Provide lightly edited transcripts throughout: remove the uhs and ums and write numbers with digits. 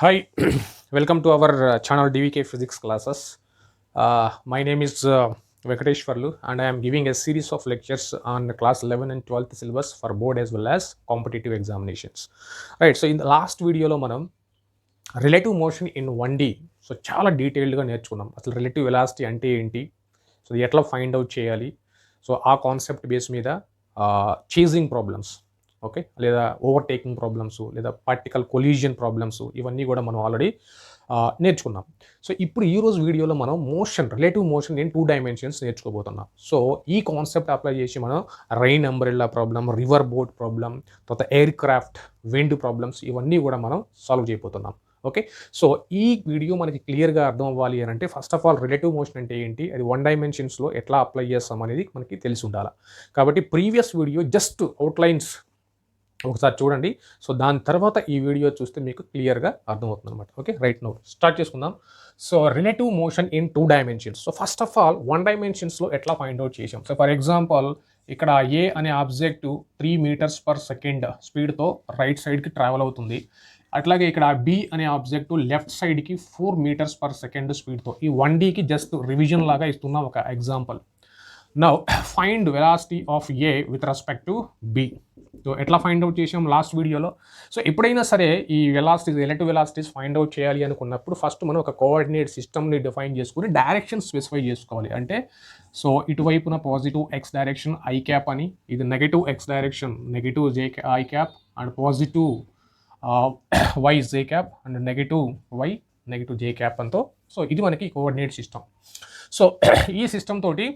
Hi, welcome to our channel DVK Physics classes. My name is Venkatesh Farlu, and I am giving a series of lectures on class 11 and 12th syllabus for board as well as competitive examinations. Right, so in the last video lo manam relative motion in 1D so చాలా డీటెయిల్డ్గా నేర్చుకున్నాం. అసలు relative velocity అంటే ఏంటి, so ఎట్లా find out చేయాలి, so ఆ concept base మీద చేజింగ్ ప్రాబ్లమ్స్, ఓకే, లేదా ఓవర్టేకింగ్ ప్రాబ్లమ్స్, లేదా పార్టికల్ కొలీజన్ ప్రాబ్లమ్స్, ఇవన్నీ కూడా మనం ఆల్రెడీ నేర్చుకున్నాం. సో ఇప్పుడు ఈరోజు వీడియోలో మనం రిలేటివ్ మోషన్ ఇన్ 2 డైమెన్షన్స్ నేర్చుకోబోతున్నాం. సో ఈ కాన్సెప్ట్ అప్లై చేసి మనం rain umbrella problem, river boat problem, తర్వాత ఎయిర్ క్రాఫ్ట్, విండ్ ప్రాబ్లమ్స్, ఇవన్నీ కూడా మనం సాల్వ్ చేయబోతున్నాం. ఓకే, సో ఈ వీడియో మనకి క్లియర్గా అర్థం అవ్వాలి అని అంటే first of all relative motion అంటే ఏంటి, అది 1 డైమెన్షన్స్లో ఎట్లా అప్లై చేస్తాం అనేది మనకి తెలిసి ఉండాలి. కాబట్టి ప్రీవియస్ వీడియో జస్ట్ అవుట్లైన్స్ ఒకసారి చూడండి. సో దాని తర్వాత ఈ వీడియో చూస్తే మీకు క్లియర్గా అర్థమవుతుంది అనమాట. ఓకే, రైట్ నౌ స్టార్ట్ చేసుకుందాం. So relative motion in 2 dimensions. So first of all 1 డైమెన్షన్స్లో ఎట్లా ఫైండ్ అవుట్ చేసాం. సో ఫర్ ఎగ్జాంపుల్ ఇక్కడ ఏ అనే ఆబ్జెక్ట్ 3 మీటర్స్ పర్ సెకండ్ స్పీడ్తో రైట్ సైడ్కి ట్రావెల్ అవుతుంది. అట్లాగే ఇక్కడ బి అనే ఆబ్జెక్ట్ లెఫ్ట్ సైడ్కి 4 మీటర్స్ పర్ సెకండ్ స్పీడ్తో, ఈ 1Dకి జస్ట్ రివిజన్ లాగా ఇస్తున్న ఒక example. Now find velocity of A with respect to B. So ఎట్లా ఫైండ్ అవుట్ చేసాం లాస్ట్ వీడియోలో. సో ఎప్పుడైనా సరే ఈ velocities, relative velocities find out చేయాలి అనుకున్నప్పుడు ఫస్ట్ మనం ఒక కోఆర్డినేట్ సిస్టమ్ని డిఫైన్ చేసుకుని డైరెక్షన్ స్పెసిఫై చేసుకోవాలి. అంటే సో ఇటువైపున positive X direction I cap అని, ఇది negative X direction negative J I cap, and positive Y J cap, and negative Y negative J cap అంతో. సో ఇది మనకి కోఆర్డినేట్ సిస్టమ్. సో ఈ సిస్టమ్ తోటి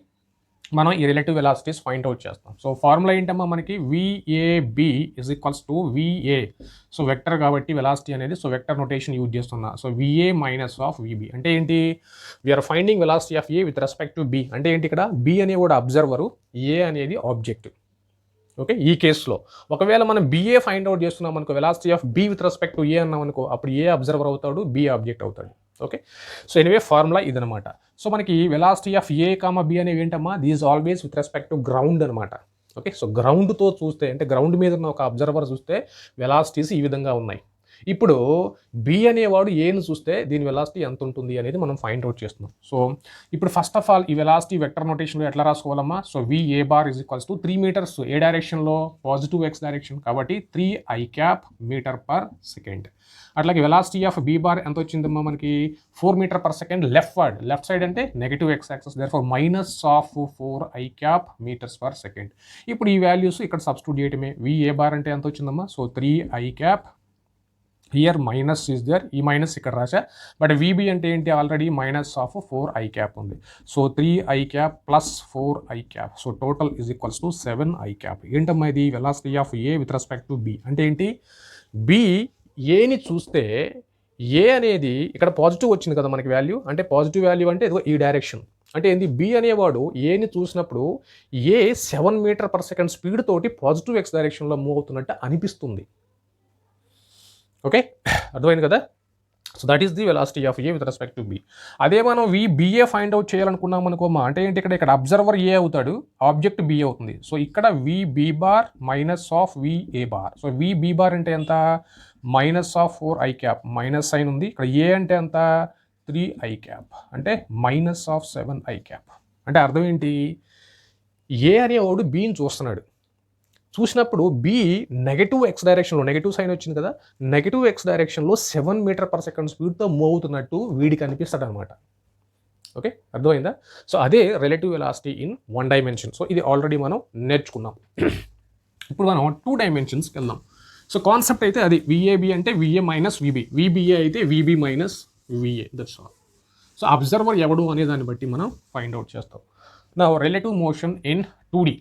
మనం ఈ రిలేటివ్ వెలాసిటీస్ ఫైండ్ అవుట్ చేస్తాం. సో ఫార్ములా ఏంటమ్మా మనకి VAB is equals to VA. So vector కాబట్టి వెలాసిటీ అనేది, సో వెక్టర్ నోటేషన్ యూజ్ చేస్తున్నా. So VA minus of VB అంటే ఏంటి, we are finding velocity of A with respect to B. అంటే ఏంటి, ఇక్కడ బి అనే కూడా అబ్జర్వరు, ఏ అనేది ఆబ్జెక్ట్. ఓకే, ఈ కేసులో ఒకవేళ మనం బిఏ ఫైండ్ అవుట్ చేస్తున్నాం అనుకో, velocity of B with respect to A అన్నాం అనుకో, అప్పుడు ఏ అబ్జర్వర్ అవుతాడు, బి ఆబ్జెక్ట్ అవుతాడు. ఓకే, సో ఎనివే ఫార్ములా ఇదనమాట. సో మనకి velocity of A comma B అనేవి ఏంటమ్మా, these always with respect to ground అనమాట. ఓకే, సో గ్రౌండ్తో చూస్తే, అంటే గ్రౌండ్ మీద ఉన్న ఒక అబ్జర్వర్ చూస్తే వెలాసిటీస్ ఈ విధంగా ఉన్నాయి. ఇప్పుడు బి అనేవాడు ఏను చూస్తే దీని వెలాసిటీ ఎంత ఉంటుంది అనేది మనం ఫైండ్ అవుట్ చేస్తున్నాం. సో ఇప్పుడు ఫస్ట్ ఆఫ్ ఆల్ ఈ వెలాసిటీ వెక్టర్ నోటేషన్లో ఎట్లా రాసుకోవాలమ్మా, so VA bar is equals to 3 metres A డైరెక్షన్లో, పాజిటివ్ ఎక్స్ డైరెక్షన్ కాబట్టి 3 I cap metre per second. అట్లాగే వెలాసిటీ ఆఫ్ బి బార్ ఎంత వచ్చిందమ్మా మనకి, 4 metre per second left side అంటే negative X axis, therefore minus of 4 I cap metres per second. ఇప్పుడు ఈ values ఇక్కడ సబ్స్టిట్యూట్ చేయటమే. విఏ బార్ అంటే ఎంత వచ్చిందమ్మా, so 3 I cap, here minus is there, ఈ మైనస్ ఇక్కడ రాసా, బట్ విబి అంటే ఏంటి, already minus of 4 I cap ఉంది. So 3 I cap plus 4 I cap, so total is equals to 7 I cap. ఏంటమ్మా ఇది, velocity of A with respect to B. అంటే ఏంటి, బి ఏని చూస్తే ఏ అనేది ఇక్కడ పాజిటివ్ వచ్చింది కదా మనకి వాల్యూ, అంటే పాజిటివ్ వాల్యూ అంటే ఇదిగో ఈ డైరెక్షన్. అంటే ఏంటి, బి అనేవాడు ఏని చూసినప్పుడు A 7 meter per second speed తోటి పాజిటివ్ ఎక్స్ డైరెక్షన్లో మూవ్ అవుతున్నట్టు అనిపిస్తుంది. ఓకే, అర్థమైంది కదా. So that is the velocity of A with respect to B. అదే మనం బిఏ ఫైండ్ అవుట్ చేయాలనుకున్నాం అనుకోమా, అంటే ఏంటి, ఇక్కడ అబ్జర్వర్ ఏ అవుతాడు, ఆబ్జెక్ట్ బి అవుతుంది. సో ఇక్కడ VB bar minus of VA bar. So VB bar అంటే ఎంత, minus of 4 I cap, minus sign ఉంది. ఇక్కడ ఏ అంటే ఎంత, 3 ఐ క్యాప్, అంటే మైనస్ ఆఫ్ 7 ఐ క్యాప్. అంటే అర్థం ఏంటి, ఏ అనేవాడు బిని చూస్తున్నాడు, చూసినప్పుడు బి నెగటివ్ ఎక్స్ డైరెక్షన్లో, నెగటివ్ సైన్ వచ్చింది కదా, నెగటివ్ ఎక్స్ డైరెక్షన్లో 7 మీటర్ పర్ సెకండ్ స్పీడ్తో మూవ్ అవుతున్నట్టు వీడికి అనిపిస్తాడు అనమాట. ఓకే, అర్థమైందా. సో అదే relative velocity in 1 dimension. So ఇది ఆల్రెడీ మనం నేర్చుకున్నాం. ఇప్పుడు మనం 2 డైమెన్షన్స్కి వెళ్దాం. సో కాన్సెప్ట్ అయితే అది విఏబి అంటే విఏ మైనస్ విబి, విబిఏ అయితే VB minus VA, that's all. So observer ఎవడు అనే దాన్ని బట్టి మనం ఫైండ్ అవుట్ చేస్తాం. నా relative motion in 2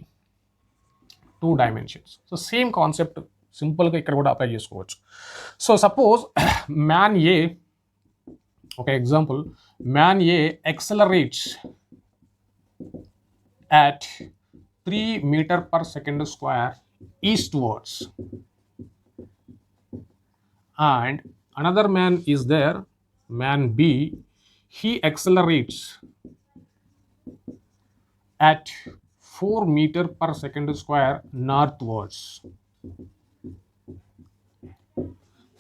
dimensions. So same concept సింపుల్గా ఇక్కడ కూడా అప్లై చేసుకోవచ్చు. సో సపోజ్ మ్యాన్ ఏ, ఒక example, man A accelerates at 3 meter per second square eastwards, and another man is there, man B, he accelerates at 4 meter per second square northwards.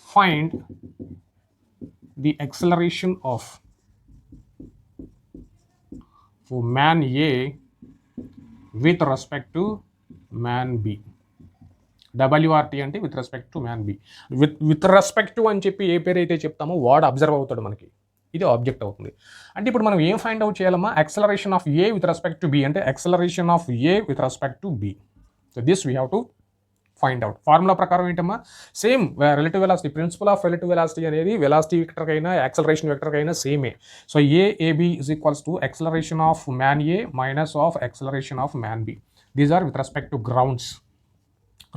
Find the acceleration of man A with respect to man B. WRT అంటే with respect to man B. With respect to అని చెప్పి ఏ పేరు అయితే చెప్తామో వాడు observe అవుతాడు మనకి, ఇది object అవుతుంది. అంటే ఇప్పుడు మనం ఏం ఫైండ్ అవుట్ చేయాలమ్మా, acceleration of A with respect to B అంటే acceleration of A with respect to B. So this we have to find out. Formula ప్రకారం ఏంటమ్మా, same relative velocity, principle of relative velocity అనేది velocity వెక్టర్కి అయినా acceleration వెక్టర్కి అయినా సేమే. So AB is equals to acceleration of man A minus of acceleration of man B. These are with respect to grounds.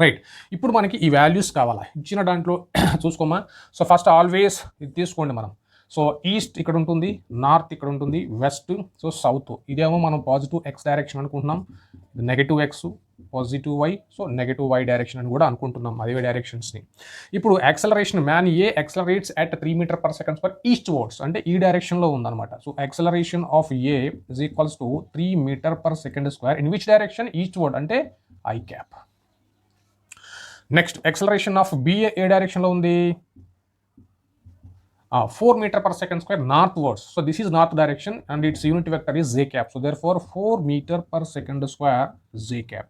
Right, ఇప్పుడు మనకి ఈ values కావాలా ఇచ్చిన దాంట్లో చూసుకోమా. సో ఫస్ట్ ఆల్వేస్ ఇది తీసుకోండి మనం. సో ఈస్ట్ ఇక్కడ ఉంటుంది, నార్త్ ఇక్కడ ఉంటుంది, వెస్ట్, సో సౌత్. ఇదేమో మనం పాజిటివ్ ఎక్స్ డైరెక్షన్ అనుకుంటున్నాం, negative X, positive Y, so negative Y direction అని కూడా అనుకుంటున్నాం, అదే డైరెక్షన్స్ని. ఇప్పుడు acceleration man A accelerates at 3 metre per seconds per eastwards అంటే ఈ డైరెక్షన్లో ఉందన్నమాట. So acceleration of A is equals to 3 metre per second square in which direction, eastward అంటే I cap. Next acceleration of B A డైరెక్షన్లో ఉంది, 4 meter per second square northwards. So this is north direction and its unit vector is z cap. So therefore 4 meter per second square z cap.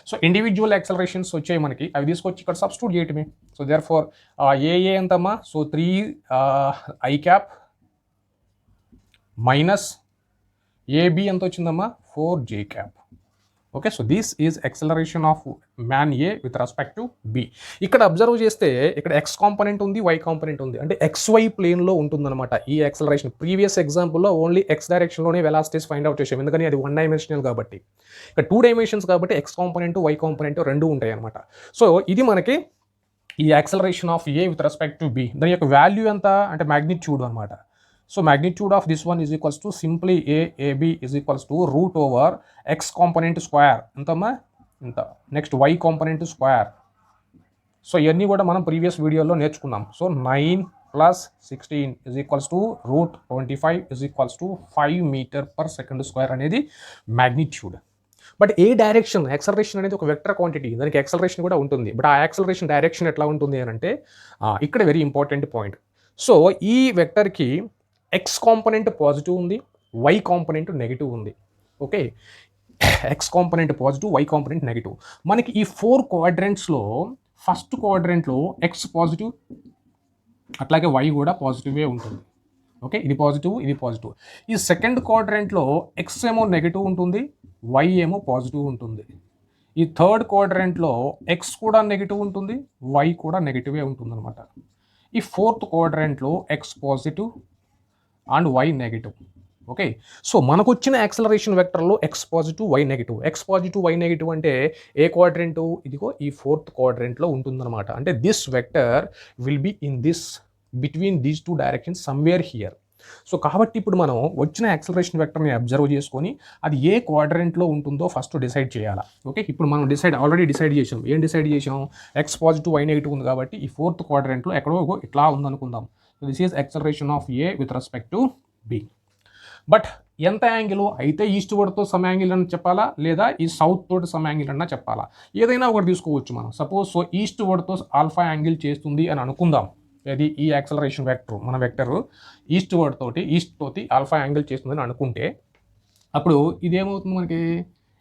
So individual accelerations వచ్చాయి మనకి, అవి తీసుకొచ్చి ఇక్కడ substitute చేయటమే. So therefore A ఎంతమ్మా, so 3 i cap minus AB ఎంత వచ్చిందమ్మా, 4 j cap. Okay, so this is acceleration of man A with respect to B. ఇక్కడ అబ్జర్వ్ చేస్తే ఇక్కడ ఎక్స్ కాంపోనెంట్ ఉంది, వై కాంపోనెంట్ ఉంది, అంటే XY ప్లేన్లో ఉంటుందన్నమాట ఈ యాక్సలరేషన్. ప్రీవియస్ ఎగ్జాంపుల్లో ఓన్లీ ఎక్స్ డైరెక్షన్లోనే వెలాసిటీస్ ఫైండ్ అవుట్ చేసాం, ఎందుకని అది 1 dimensional కాబట్టి. ఇక్కడ 2 dimensions కాబట్టి ఎక్స్ కాంపోనెంట్, వై కాంపోనెంట్ రెండు ఉంటాయి అనమాట. సో ఇది మనకి ఈ acceleration of A with respect to B. దాని యొక్క వాల్యూ ఎంత అంటే మ్యాగ్నిట్యూడ్ అనమాట. So magnitude of this one is equals to simply AB is equals to root over x component square. ఎంతమ్మా ఇంత. Next y component square. So ఇవన్నీ కూడా మనం ప్రీవియస్ వీడియోలో నేర్చుకున్నాం. So 9 + 16 is equals to root 25 is equals to 5 meter per second square అనేది magnitude. But A direction, acceleration అనేది ఒక వెక్టర్ క్వాంటిటీ, దానికి యాక్సలరేషన్ కూడా ఉంటుంది. బట్ ఆ యాక్సలరేషన్ డైరెక్షన్ ఎట్లా ఉంటుంది అని అంటే ఇక్కడ వెరీ ఇంపార్టెంట్ పాయింట్. సో ఈ వెక్టర్కి ఎక్స్ కాంపోనెంట్ పాజిటివ్ ఉంది, వై కాంపోనెంట్ నెగిటివ్ ఉంది. Okay, X component positive, Y component negative. మనకి ఈ 4 క్వాడ్రెంట్స్లో ఫస్ట్ క్వాడ్రెంట్లో ఎక్స్ పాజిటివ్, అట్లాగే వై కూడా పాజిటివే ఉంటుంది. ఓకే, ఇది పాజిటివ్, ఇది పాజిటివ్. ఈ సెకండ్ క్వాడ్రెంట్లో ఎక్స్ ఏమో నెగిటివ్ ఉంటుంది, వై ఏమో పాజిటివ్ ఉంటుంది. ఈ థర్డ్ క్వాడ్రెంట్లో ఎక్స్ కూడా నెగిటివ్ ఉంటుంది, వై కూడా నెగిటివే ఉంటుంది అనమాట. ఈ ఫోర్త్ క్వాడ్రెంట్లో X positive and Y negative. Okay, so మనకు వచ్చిన యాక్సలరేషన్ వెక్టర్లో X positive, Y negative. X positive, Y negative అంటే ఏ క్వాడ్రెంటు, ఇదిగో ఈ 4th క్వాడ్రెంట్లో ఉంటుందన్నమాట. అంటే this vector will be in this between these 2 directions somewhere here. So కాబట్టి ఇప్పుడు మనం వచ్చిన యాక్సలరేషన్ వెక్టర్ని అబ్జర్వ్ చేసుకొని అది ఏ క్వాడ్రెంట్లో ఉంటుందో ఫస్ట్ డిసైడ్ చేయాలి. ఓకే, ఇప్పుడు మనం ఆల్రెడీ డిసైడ్ చేసాం. ఏం డిసైడ్ చేసాం, ఎక్స్ పాజిటివ్, వై నెగిటివ్ ఉంది కాబట్టి ఈ 4th క్వాడ్రెంట్లో ఎక్కడో ఇట్లా ఉందనుకుందాం. So this is acceleration of A with respect to B. But ఎంత యాంగిల్ అయితే ఈస్ట్ వర్డ్తో సమ్ యాంగిల్ అని చెప్పాలా, లేదా ఈ సౌత్ తోటి సమ్ యాంగిల్ అన్నా చెప్పాలా, ఏదైనా ఒకటి తీసుకోవచ్చు మనం. సపోజ్ సో ఈస్ట్ వర్డ్తో ఆల్ఫా యాంగిల్ చేస్తుంది అని అనుకుందాం. అది ఈ యాక్సలరేషన్ వెక్టర్, మన వెక్టర్ ఈస్ట్ వర్డ్ తోటి, ఈస్ట్ తోటి ఆల్ఫా యాంగిల్ చేస్తుందని అనుకుంటే అప్పుడు ఇదేమవుతుంది మనకి,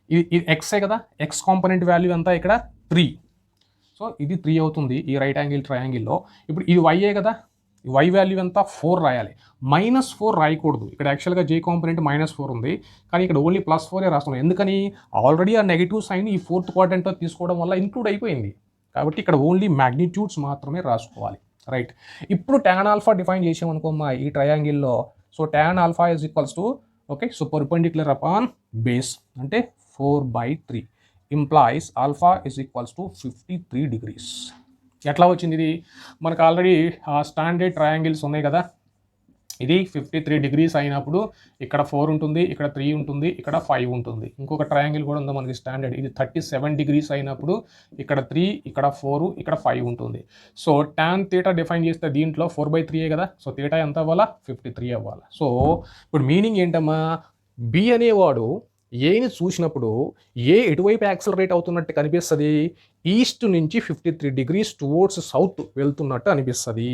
ఇది ఎక్సే కదా, ఎక్స్ కాంపోనెంట్ వాల్యూ అంతా ఇక్కడ 3. సో ఇది 3 అవుతుంది ఈ రైట్ యాంగిల్ ట్రయాంగిల్లో. ఇప్పుడు ఇది వైఏ కదా, వై వాల్యూ ఎంత 4 రాయాలి, -4 రాయకూడదు. ఇక్కడ యాక్చువల్గా జే కాంపోనెంట్ -4 ఉంది, కానీ ఇక్కడ ఓన్లీ +4 రాస్తున్నాం. ఎందుకని, ఆల్రెడీ ఆ నెగిటివ్ సైన్ ఈ 4th క్వాడ్రెంట్లో తీసుకోవడం వల్ల ఇంక్లూడ్ అయిపోయింది. కాబట్టి ఇక్కడ ఓన్లీ మ్యాగ్నిట్యూడ్స్ మాత్రమే రాసుకోవాలి. రైట్, ఇప్పుడు tan ఆల్ఫా డిఫైన్ చేసామనుకోమ్మా ఈ ట్రయాంగిల్లో. So tan alpha is equals to, okay, so perpendicular upon base అంటే 4/3 implies alpha is equals to 53 degrees. ఎట్లా వచ్చింది ఇది, మనకు ఆల్రెడీ స్టాండర్డ్ ట్రయాంగిల్స్ ఉన్నాయి కదా, ఇది 53 degrees అయినప్పుడు ఇక్కడ 4 ఉంటుంది, ఇక్కడ 3 ఉంటుంది, ఇక్కడ 5 ఉంటుంది. ఇంకొక ట్రయాంగిల్ కూడా ఉంది మనకి స్టాండర్డ్, ఇది 37 degrees అయినప్పుడు ఇక్కడ 3, ఇక్కడ 4, ఇక్కడ 5 ఉంటుంది. సో tan θ డిఫైన్ చేస్తే దీంట్లో 4/3 కదా, సో θ ఎంత అవ్వాలా, 53 అవ్వాలి. సో ఇప్పుడు మీనింగ్ ఏంటమ్మా, బి అనేవాడు ఏని చూసినప్పుడు ఏ ఎటువైపు యాక్సలరేట్ అవుతున్నట్టు కనిపిస్తుంది, ఈస్ట్ నుంచి 53 degrees టువర్డ్స్ సౌత్ వెళ్తున్నట్టు అనిపిస్తుంది.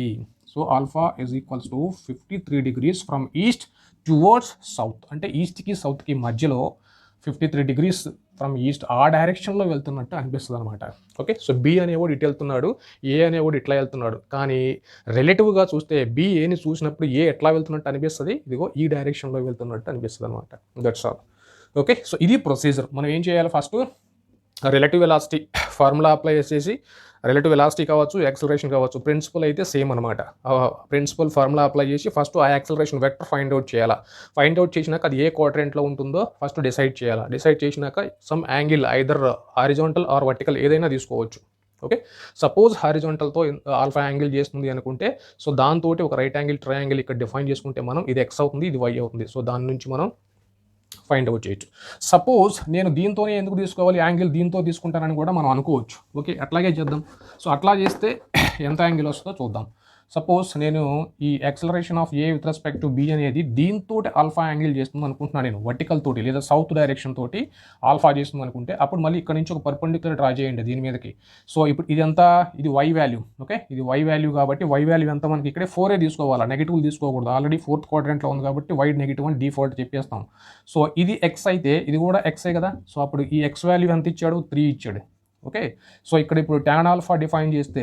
So so alpha is equals to 53 degrees from east towards south. అంటే ఈస్ట్కి సౌత్కి మధ్యలో 53 degrees ఫ్రమ్ ఈస్ట్ ఆ డైరెక్షన్లో వెళ్తున్నట్టు అనిపిస్తుంది అనమాట. ఓకే, సో బి అనేవాడు ఇటు వెళ్తున్నాడు, ఏ అనేవాడు ఇట్లా వెళ్తున్నాడు. కానీ రిలేటివ్గా చూస్తే బి ఏని చూసినప్పుడు ఏ ఎట్లా వెళ్తున్నట్టు అనిపిస్తుంది, ఇదిగో ఈ డైరెక్షన్లో వెళ్తున్నట్టు అనిపిస్తుంది అనమాట. That's all. ఓకే, సో ఇది ప్రొసీజర్. మనం ఏం చేయాలి, first relative velocity formula apply చేసేసి రిలేటివ్ వెలాసిటీ కావచ్చు, యాక్సిలరేషన్ కావచ్చు, ప్రిన్సిపల్ అయితే సేమ్ అనమాట. ప్రిన్సిపల్ ఫార్ములా అప్లై చేసి ఫస్ట్ ఆ యాక్సిలరేషన్ వెక్టర్ ఫైండ్ అవుట్ చేయాలా. ఫైండ్ అవుట్ చేసినాక అది ఏ క్వాడ్రెంట్లో ఉంటుందో ఫస్ట్ డిసైడ్ చేయాలా. డిసైడ్ చేసినాక some angle either horizontal or vertical ఏదైనా తీసుకోవచ్చు. ఓకే, సపోజ్ హారిజాంటల్తో ఆల్ఫా యాంగిల్ చేస్తుంది అనుకుంటే, సో దాంతో ఒక రైట్ యాంగిల్ ట్రయాంగిల్ ఇక్కడ డిఫైన్ చేసుకుంటే మనం ఇది ఎక్స్ అవుతుంది, ఇది వై అవుతుంది. సో దాని నుంచి మనం ఫైండ్ అవుట్ చేయొచ్చు. సపోజ్ నేను దీంతోనే ఎందుకు తీసుకోవాలి, యాంగిల్ దీంతో తీసుకుంటానని కూడా మనం అనుకోవచ్చు. ఓకే, అట్లాగే చేద్దాం. సో అట్లా చేస్తే ఎంత యాంగిల్ వస్తుందో చూద్దాం. సపోజ్ నేను ఈ acceleration of A with respect to B అనేది దీంతో ఆల్ఫా యాంగిల్ చేస్తుంది అనుకుంటున్నాను నేను, వర్టికల్ తోటి లేదా సౌత్ డైరెక్షన్ తోటి ఆల్ఫా చేస్తుంది అనుకుంటే, అప్పుడు మళ్ళీ ఇక్కడ నుంచి ఒక పర్పెండిక్యులర్ డ్రా చేయండి దీని మీదకి. సో ఇప్పుడు ఇదంతా ఇది వై వాల్యూ. ఓకే, ఇది వై వాల్యూ కాబట్టి వై వాల్యూ ఎంత మనకి ఇక్కడే 4 తీసుకోవాలా, నెగిటివ్ తీసుకోకూడదు. ఆల్రెడీ 4th క్వాడ్రంట్లో ఉంది కాబట్టి వై నెగిటివ్ అని డిఫాల్ట్ చెప్పేస్తాం. సో ఇది ఎక్స్ అయితే ఇది కూడా ఎక్సే కదా. సో అప్పుడు ఈ ఎక్స్ వాల్యూ ఎంత ఇచ్చాడు, 3 ఇచ్చాడు. ఓకే, సో ఇక్కడ ఇప్పుడు tan ఆల్ఫా డిఫైన్ చేస్తే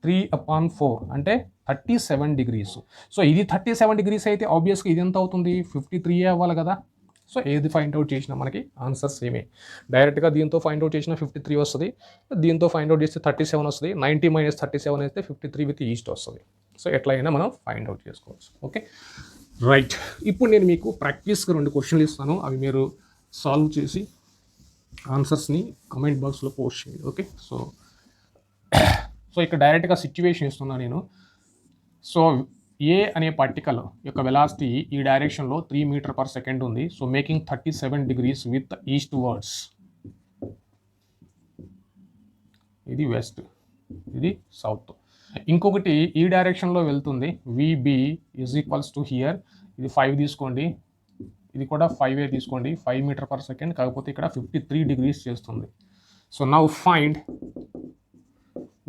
3/4 అంటే 37 degrees. సో ఇది 37 degrees అయితే ఆబ్వియస్గా ఇది ఎంత అవుతుంది, 53 అవ్వాలి కదా. సో ఏది ఫైండ్ అవుట్ చేసినా మనకి ఆన్సర్ సేమే. డైరెక్ట్గా దీంతో ఫైండ్ అవుట్ చేసినా 53 వస్తుంది, దీంతో ఫైండ్ అవుట్ చేస్తే 37 వస్తుంది. 90 - 37 అయితే 53 విత్ ఈస్ట్ వస్తుంది. సో ఎట్లయినా మనం ఫైండ్ అవుట్ చేసుకోవచ్చు. Okay, right. ఇప్పుడు నేను మీకు ప్రాక్టీస్గా 2 క్వశ్చన్లు ఇస్తాను, అవి మీరు సాల్వ్ చేసి ఆన్సర్స్ని కమెంట్ బాక్స్లో పోస్ట్ చేయండి. ఓకే, సో ఇక్కడ డైరెక్ట్గా సిచ్యువేషన్ ఇస్తున్నా నేను. సో ఏ అనే పార్టికల్ యొక్క వెలాసిటీ ఈ డైరెక్షన్లో 3 m/s ఉంది. So making 37 degrees with eastwards. ఇది వెస్ట్, ఇది సౌత్. ఇంకొకటి ఈ డైరెక్షన్లో వెళ్తుంది, VB is equals to here, ఇది 5 తీసుకోండి, ఇది కూడా 5 తీసుకోండి, 5 m/s, కాకపోతే ఇక్కడ 53 degrees చేస్తుంది. So now find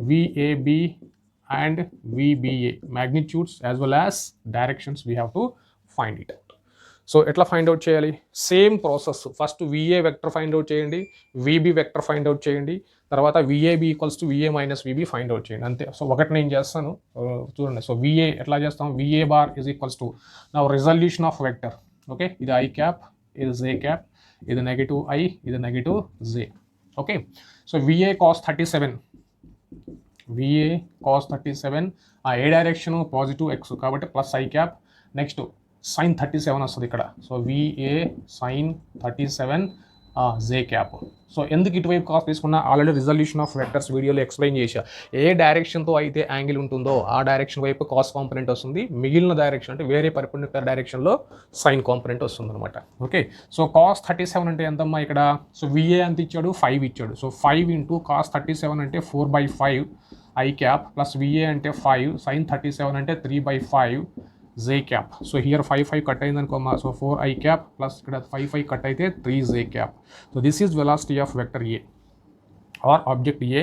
VAB and VBA magnitudes as well as directions. We have to find it out. So ఎట్లా ఫైండ్ అవుట్ చేయాలి, same process. First VA vector find out చేయండి, VB వెక్టర్ ఫైండ్ అవుట్ చేయండి, తర్వాత VAB equals to VA - VB find out చేయండి, అంతే. So ఒకటి నేను చేస్తాను చూడండి. సో VA ఎట్లా చేస్తాం, VA bar is equals to నా రిజల్యూషన్ ఆఫ్ వెక్టర్. ఓకే, ఇది I క్యాప్, ఇది J క్యాప్, ఇది నెగిటివ్ I, ఇది negative J. Okay, so VA cos 37, VA cos 37, ఆ ఏ డైరెక్షన్ పాజిటివ్ ఎక్స్ కాబట్టి plus I cap. Next sin 37 వస్తుంది ఇక్కడ. So VA sin 37 J cap. So ఎందుకు ఇటువైపు కాస్ తీసుకున్నా, ఆల్రెడీ రిజల్యూషన్ ఆఫ్ వెక్టర్స్ వీడియోలో ఎక్స్ప్లెయిన్ చేశా. ఏ డైరెక్షన్తో అయితే యాంగిల్ ఉంటుందో ఆ డైరెక్షన్ వైపు కాస్ కాంపొనెంట్ వస్తుంది, మిగిలిన డైరెక్షన్ అంటే వేరే పర్పెండిక్యులర్ డైరెక్షన్లో సైన్ కాంపొనెంట్ వస్తుంది అనమాట. ఓకే, సో కాస్ 37 అంటే ఎంతమ్మా ఇక్కడ, సో VA ఎంత ఇచ్చాడు, 5 ఇచ్చాడు. సో 5 × cos 37 అంటే 4/5 I క్యాప్, ప్లస్ VA అంటే 5, sin 37 అంటే 3/5 J cap. So here 5 cut అయింది అనుకోమా, సో 4 I క్యాప్ ప్లస్ ఇక్కడ 5 కట్ అయితే 3 J cap. So this is velocity of vector A or object A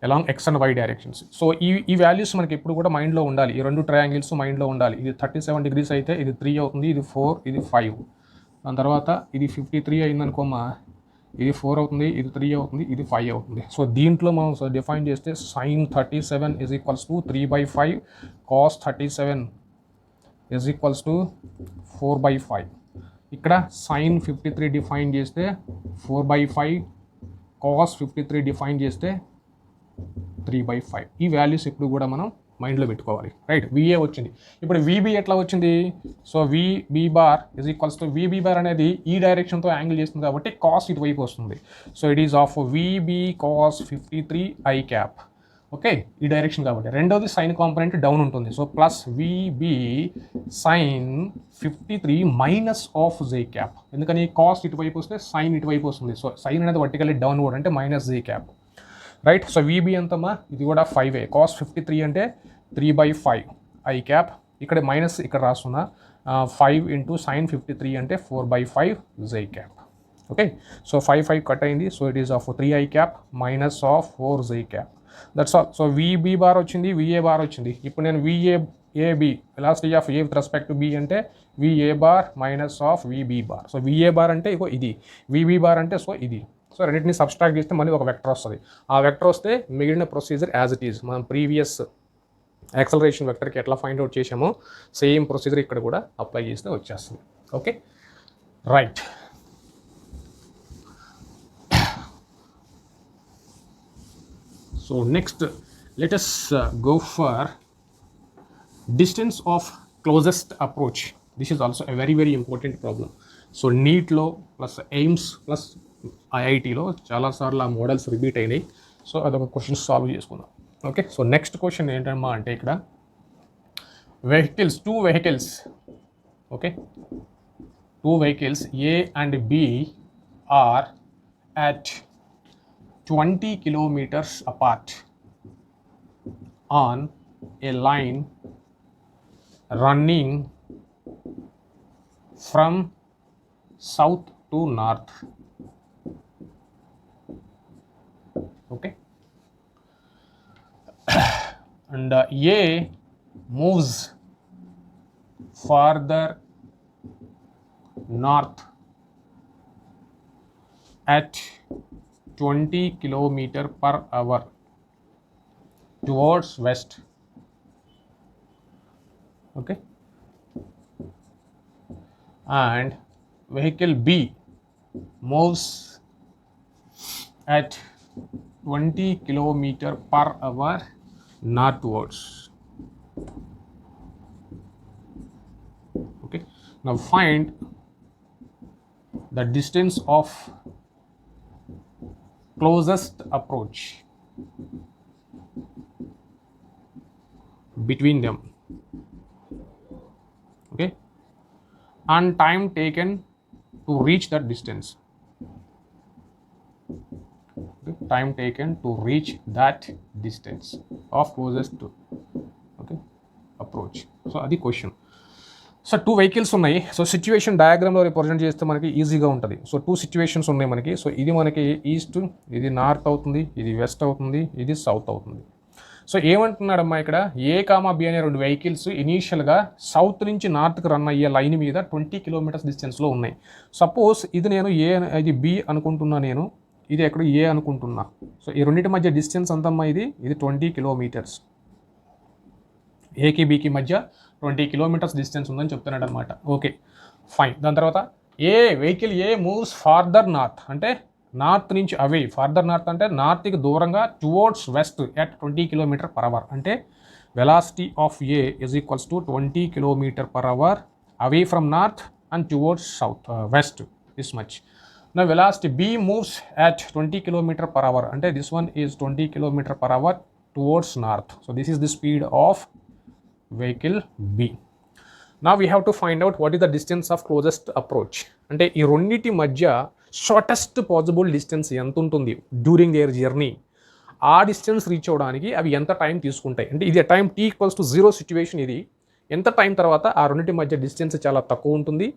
along X and Y directions. So ఈ values మనకి ఎప్పుడు కూడా మైండ్లో ఉండాలి, ఈ 2 ట్రయాంగిల్స్ మైండ్లో ఉండాలి. ఇది 37 degrees అయితే ఇది 3 అవుతుంది, ఇది 4, ఇది 5. దాని తర్వాత ఇది 53 అయింది అనుకోమా, ఇది 4 అవుతుంది, ఇది 3 అవుతుంది, ఇది 5 అవుతుంది. సో దీంట్లో మనం డిఫైన్ చేస్తే sin 37 is equals to 3/5 cos 37 is equals to 4/5. ఇక్కడ sin 53 డిఫైన్ చేస్తే 4/5, cos 53 డిఫైన్ చేస్తే 3/5. ఈ వాల్యూస్ ఇప్పుడు కూడా మనం మైండ్లో పెట్టుకోవాలి, రైట్. VA వచ్చింది, ఇప్పుడు VB ఎట్లా వచ్చింది, so VB bar is equals to, VB bar అనేది ఈ డైరెక్షన్తో యాంగిల్ చేస్తుంది కాబట్టి కాస్ ఇటువైపు వస్తుంది. So it is of VB cos 53 I cap. Okay, ఈ డైరెక్షన్ కాబట్టి. రెండోది సైన్ కాంపొనెంట్ డౌన్ ఉంటుంది, so plus VB sin 53 minus of J cap. ఎందుకని కాస్ట్ ఇటువైపు వస్తే సైన్ ఇటువైపు వస్తుంది. సో సైన్ అనేది వర్టికల్లీ డౌన్వర్డ్ అంటే minus J cap, right. So VB ఎంతమ్మా, ఇది కూడా 5 cos 53 అంటే 3/5 I క్యాప్. ఇక్కడ మైనస్ ఇక్కడ రాస్తున్నా, 5 × sin 53 అంటే 4/5 J cap. Okay, so 5 cut అయింది. So it is of 3 I cap minus of 4 J cap. That's all. So VB bar వచ్చింది, VA బార్ వచ్చింది. ఇప్పుడు నేను VA AB, velocity of A with respect to B అంటే VA bar minus of VB bar. So VA bar అంటే ఇగో ఇది, VB bar అంటే so ఇది. సో రెండింటిని సబ్స్ట్రాక్ట్ చేస్తే మళ్ళీ ఒక వెక్టర్ వస్తుంది. ఆ వెక్టర్ వస్తే మిగిలిన ప్రొసీజర్ యాజ్ ఇట్ ఈజ్. మనం ప్రీవియస్ యాక్సలరేషన్ వెక్టర్కి ఎట్లా ఫైండ్ అవుట్ చేసామో సేమ్ ప్రొసీజర్ ఇక్కడ కూడా అప్లై చేస్తే వచ్చేస్తుంది. Okay, right. So next let us go for distance of closest approach. This is also a very very important problem. So NEET లో plus AIIMS plus ఐఐటీలో చాలాసార్లు ఆ మోడల్స్ రిపీట్ అయినాయి. సో అదొక క్వశ్చన్ సాల్వ్ చేసుకుందాం. ఓకే, సో నెక్స్ట్ క్వశ్చన్ ఏంటమ్మా అంటే ఇక్కడ two vehicles, okay, two vehicles A and B are at 20 kilometers apart on a line running from south to north. Okay, and A moves farther north at 20 kilometer per hour towards west. Okay, and vehicle B moves at 20 kilometer per hour northwards. Okay, now find the distance of closest approach between them, okay, and time taken to reach that distance. Okay, time taken to reach that distance of closest to, okay, approach. So adi question. So two vehicles ఉన్నాయి. So situation డయాగ్రామ్లో represent చేస్తే మనకి ఈజీగా ఉంటుంది. So two situations ఉన్నాయి మనకి. So ఇది మనకి east, ఇది నార్త్ అవుతుంది, ఇది వెస్ట్ అవుతుంది, ఇది సౌత్ అవుతుంది. సో ఏమంటున్నాడమ్మా ఇక్కడ ఏ కామా బి అనే రెండు వెహికల్స్ ఇనీషియల్గా సౌత్ నుంచి నార్త్కి రన్ అయ్యే లైన్ మీద 20 కిలోమీటర్స్ డిస్టెన్స్లో ఉన్నాయి. సపోజ్ ఇది నేను ఏ, ఇది బి అనుకుంటున్నా, నేను ఇది ఎక్కడ ఏ అనుకుంటున్నా. సో ఈ రెండింటి మధ్య డిస్టెన్స్ అంతమ్మా ఇది 20 కిలోమీటర్స్. ఏకి బికి మధ్య 20 కిలోమీటర్స్ డిస్టెన్స్ ఉందని చెప్తున్నాడు అనమాట. Okay, fine. దాని తర్వాత A vehicle A moves farther north అంటే నార్త్ నుంచి అవే, ఫార్దర్ నార్త్ అంటే నార్త్కి దూరంగా towards west at 20 kilometre per hour. అంటే velocity of A is equals to 20 kilometre per hour away from north and towards south west, this much. నా velocity B moves at 20 kilometre per hour అంటే this one is 20 kilometre per hour towards north. So this is the speed of vehicle B. Now we have to find out what is the distance of closest approach. అంటే ఈ రెండింటి మధ్య shortest possible distance ఎంత ఉంటుంది during their journey. ఆ distance reach అవ్వడానికి అవి ఎంత టైం తీసుకుంటాయి. అంటే ఇది time t equals to 0 situation. ఇది ఎంత టైం తర్వాత ఆ రెండింటి మధ్య డిస్టెన్స్ చాలా తక్కువ ఉంటుంది,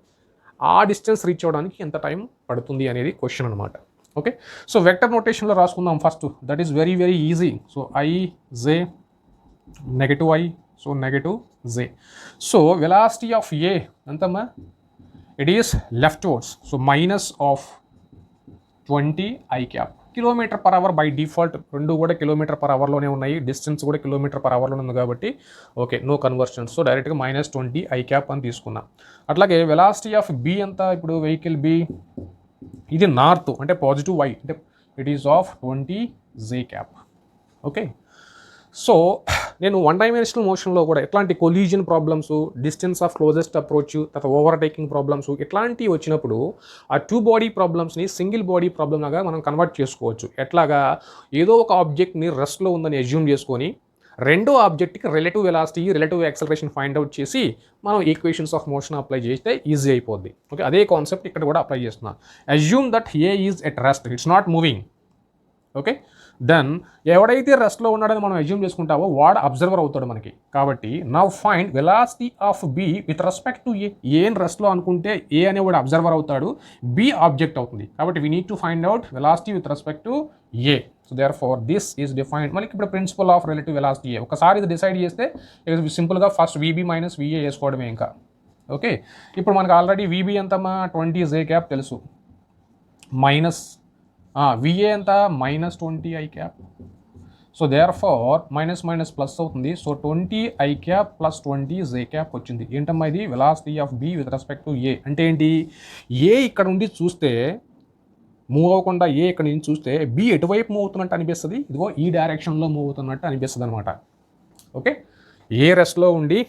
ఆ డిస్టెన్స్ రీచ్ అవ్వడానికి ఎంత టైం పడుతుంది అనేది క్వశ్చన్ అనమాట. ఓకే, సో వెక్టర్ నోటేషన్లో రాసుకుందాం first. That is very very easy. So I J negative I, so negative J. So velocity of A ఎంతమ్మా, it is leftwards. So minus of 20 I cap. Kilometre per hour by default రెండు కూడా kilometre per అవర్లోనే ఉన్నాయి, distance కూడా kilometre per అవర్లోనే ఉంది కాబట్టి okay, no conversions. So డైరెక్ట్గా -20 I cap అని తీసుకున్నాం. అట్లాగే వెలాసిటీ ఆఫ్ బి ఎంత, ఇప్పుడు వెహికల్ బి ఇది నార్త్ అంటే పాజిటివ్ Y అంటే it is of 20 J cap. Okay, so నేను వన్ డైమెన్షనల్ మోషన్లో కూడా ఎట్లాంటి collision problems, distance of closest approach, తర్వాత ఓవర్టేకింగ్ ప్రాబ్లమ్స్ ఇట్లాంటివి వచ్చినప్పుడు ఆ టూ బాడీ ప్రాబ్లమ్స్ని సింగిల్ బాడీ ప్రాబ్లమ్ లాగా మనం కన్వర్ట్ చేసుకోవచ్చు. ఎట్లాగా, ఏదో ఒక ఆబ్జెక్ట్ని రెస్ట్లో ఉందని అజ్యూమ్ చేసుకొని రెండో ఆబ్జెక్ట్కి relative velocity, relative acceleration find out చేసి మనం ఈక్వేషన్స్ ఆఫ్ మోషన్ అప్లై చేస్తే ఈజీ అయిపోద్ది. ఓకే, అదే కాన్సెప్ట్ ఇక్కడ కూడా అప్లై చేస్తున్నాం. Assume that A is at rest, it's not moving. Okay, then ఎవడైతే రెస్ట్లో ఉన్నాడని మనం అజ్యూమ్ చేసుకుంటావో వాడు అబ్జర్వర్ అవుతాడు మనకి. కాబట్టి now find velocity of B with respect to A. ఏని రెస్ట్లో అనుకుంటే ఏ అనేవాడు అబ్జర్వర్ అవుతాడు, బి ఆబ్జెక్ట్ అవుతుంది. కాబట్టి we need to find out velocity with respect to A. So therefore this is defined. మనకి ఇప్పుడు ప్రిన్సిపల్ ఆఫ్ రిలేటివ్ వెలాసిటీ ఒకసారి ఇది డిసైడ్ చేస్తే సింపుల్గా ఫస్ట్ వీబీ మైనస్ విఏ వేసుకోవడమే ఇంకా. ఓకే, ఇప్పుడు మనకు ఆల్రెడీ వీబీ ఎంతమ్మా 20 జే క్యాప్ తెలుసు, మైనస్ విఏ ఎంత minus 20 I cap. So therefore minus minus plus అవుతుంది. So 20 I cap plus 20 J cap వచ్చింది. ఏంటమ్మా ఇది velocity of B with respect to A. అంటే ఏంటి, ఏ ఇక్కడ నుండి చూస్తే మూవ్ అవ్వకుండా ఏ ఇక్కడ నుంచి చూస్తే బి ఎటువైపు మూవ్ అవుతున్నట్టు అనిపిస్తుంది, ఇదిగో ఈ డైరెక్షన్లో మూవ్ అవుతున్నట్టు అనిపిస్తుంది అనమాట. ఓకే, ఏ రెస్ట్లో ఉండి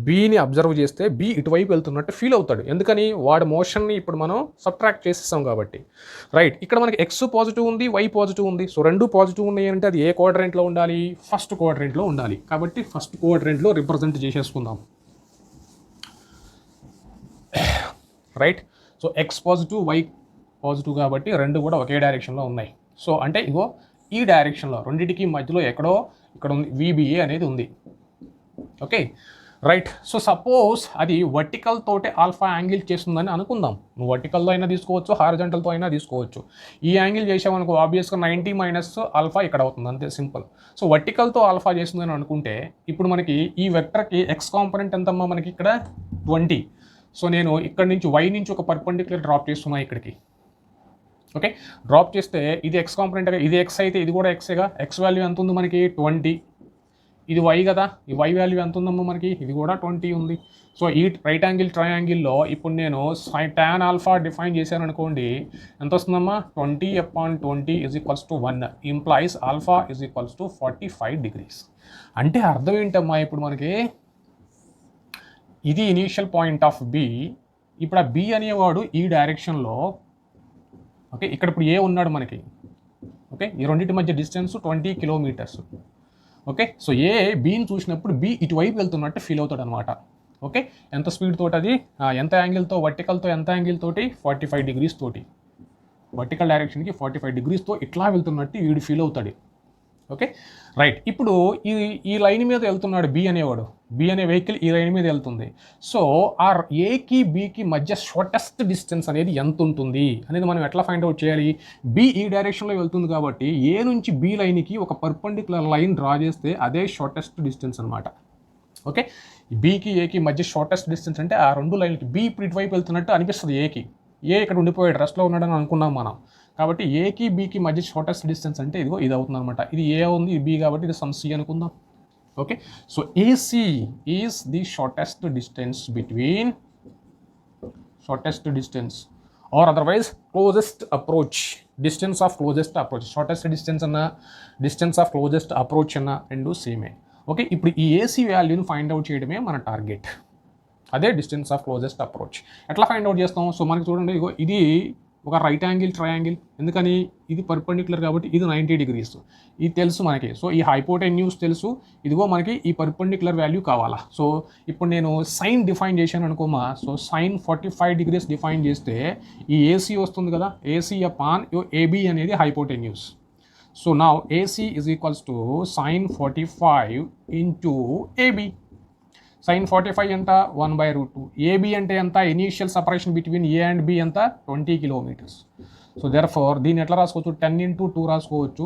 బీని అబ్జర్వ్ చేస్తే బి ఇటువైపు వెళ్తున్నట్టు ఫీల్ అవుతాడు. ఎందుకని, వాడి మోషన్ని ఇప్పుడు మనం సబ్ట్రాక్ట్ చేసేసాం కాబట్టి. రైట్, ఇక్కడ మనకి ఎక్స్ పాజిటివ్ ఉంది, వై పాజిటివ్ ఉంది. సో రెండు పాజిటివ్ ఉన్నాయి అంటే అది ఏ క్వాడ్రెంట్లో ఉండాలి, ఫస్ట్ క్వాడ్రెంట్లో ఉండాలి. కాబట్టి ఫస్ట్ క్వాడ్రెంట్లో రిప్రజెంట్ చేసేసుకుందాం. Right, so X positive, Y positive కాబట్టి రెండు కూడా ఒకే డైరెక్షన్లో ఉన్నాయి. సో అంటే ఇగో ఈ డైరెక్షన్లో రెండింటికి మధ్యలో ఎక్కడో ఇక్కడ ఉంది విబిఏ అనేది ఉంది. ఓకే రైట్, సో సపోజ్ అది వర్టికల్ తోటే ఆల్ఫా యాంగిల్ చేస్తుందని అనుకుందాం. నువ్వు వర్టికల్తో అయినా తీసుకోవచ్చు, హారిజంటల్తో అయినా తీసుకోవచ్చు. ఈ యాంగిల్ చేసామనుకో ఆబ్వియస్గా 90 మైనస్ ఆల్ఫా ఇక్కడ అవుతుంది, అంతే సింపుల్. సో వర్టికల్తో ఆల్ఫా చేస్తుందని అనుకుంటే ఇప్పుడు మనకి ఈ వెక్టర్కి ఎక్స్ కాంపోనెంట్ ఎంతమ్మా మనకి ఇక్కడ 20. సో నేను ఇక్కడ నుంచి వై నుంచి ఒక పర్పెండిక్యులర్ డ్రాప్ చేస్తున్నా ఇక్కడికి. ఓకే, డ్రాప్ చేస్తే ఇది ఎక్స్ కాంపోనెంట్, ఇది ఎక్స్ అయితే ఇది కూడా ఎక్సేగా. ఎక్స్ వాల్యూ ఎంత ఉంది మనకి 20, ఇది వై కదా, ఈ వై వాల్యూ ఎంత ఉందమ్మా మనకి, ఇది కూడా 20 ఉంది. సో ఈ రైట్ యాంగిల్ ట్రయాంగిల్లో ఇప్పుడు నేను tan ఆల్ఫా డిఫైన్ చేశాను అనుకోండి, ఎంత వస్తుందమ్మా 20/20 = 1 ఇంప్లాయిస్ ఆల్ఫా = 45 degrees. అంటే అర్థం ఏంటమ్మా, ఇప్పుడు మనకి ఇది ఇనీషియల్ పాయింట్ ఆఫ్ బి. ఇప్పుడు ఆ బి అనేవాడు ఈ డైరెక్షన్లో, ఓకే ఇక్కడ ఇప్పుడు ఏ ఉన్నాడు మనకి. ఓకే, ఈ రెండింటి మధ్య డిస్టెన్స్ 20 కిలోమీటర్స్. ఓకే, సో ఏ బీని చూసినప్పుడు బి ఇటువైపు వెళ్తున్నట్టు ఫీల్ అవుతాడు అనమాట. ఓకే, ఎంత స్పీడ్ తోటి అది, ఎంత యాంగిల్తో, వర్టికల్తో ఎంత యాంగిల్ తోటి 45 degrees తోటి, వర్టికల్ డైరెక్షన్కి 45 degrees ఇట్లా వెళ్తున్నట్టు వీడు ఫీల్ అవుతాడు. ఓకే రైట్, ఇప్పుడు ఈ లైన్ మీద వెళ్తున్నాడు బి అనేవాడు, బి అనే వెహికల్ ఈ లైన్ మీద వెళ్తుంది. సో ఆ ఏకి బికి మధ్య షార్టెస్ట్ డిస్టెన్స్ అనేది ఎంత ఉంటుంది అనేది మనం ఎట్లా ఫైండ్ అవుట్ చేయాలి. బి ఈ డైరెక్షన్లో వెళ్తుంది కాబట్టి ఏ నుంచి బి లైన్కి ఒక పర్పెండిక్యులర్ లైన్ డ్రా చేస్తే అదే షార్టెస్ట్ డిస్టెన్స్ అనమాట. ఓకే, బికి ఏకి మధ్య షార్టెస్ట్ డిస్టెన్స్ అంటే ఆ రెండు లైన్కి బి ఇప్పుడు ఇటువైపు వెళ్తున్నట్టు అనిపిస్తుంది ఏకి. ఏ ఇక్కడ ఉండిపోయాడు, రెస్ట్లో ఉన్నాడని అనుకున్నాం మనం. కాబట్టి ఏకి బీకి మధ్య షార్టెస్ట్ డిస్టెన్స్ అంటే ఇదిగో ఇది అవుతుంది అనమాట. ఇది ఏ ఉంది, ఇది బి కాబట్టి ఇది సమ్ సి అనుకుందాం. Okay, so AC is the shortest distance between or otherwise closest approach, distance of closest approach. Shortest distance అన్న డిస్టెన్స్ ఆఫ్ క్లోజెస్ట్ అప్రోచ్ అన్న రెండు సేమే. ఓకే, ఇప్పుడు ఈ ఏసీ వాల్యూని ఫైండ్ అవుట్ చేయడమే మన టార్గెట్, అదే డిస్టెన్స్ ఆఫ్ క్లోజెస్ట్ అప్రోచ్. ఎట్లా ఫైండ్ అవుట్ చేస్తాం, సో మనకి చూడండి ఇగో ఇది ఒక రైట్ యాంగిల్ ట్రయాంగిల్, ఎందుకని ఇది పర్పెండిక్యులర్ కాబట్టి ఇది 90 degrees, ఇది తెలుసు మనకి. సో ఈ హైపోటెన్యూస్ తెలుసు, ఇదిగో మనకి ఈ పర్పెండిక్యులర్ వాల్యూ కావాలా. సో ఇప్పుడు నేను సైన్ డిఫైన్ చేశాను అనుకోమా, సో సైన్ 45 degrees డిఫైన్ చేస్తే ఈ ఏసీ వస్తుంది కదా, ఏసీ అపాన్ ఏబీ అనేది hypotenuse. So now AC = sin 45 into AB. sin 45 ఎంత 1/√2. ఏబి అంటే ఎంత, initial separation between A and B ఎంత 20 kilometers. సో దేర్ఫోర్ దీన్ని ఎట్లా రాసుకోవచ్చు, 10 into 2 రాసుకోవచ్చు,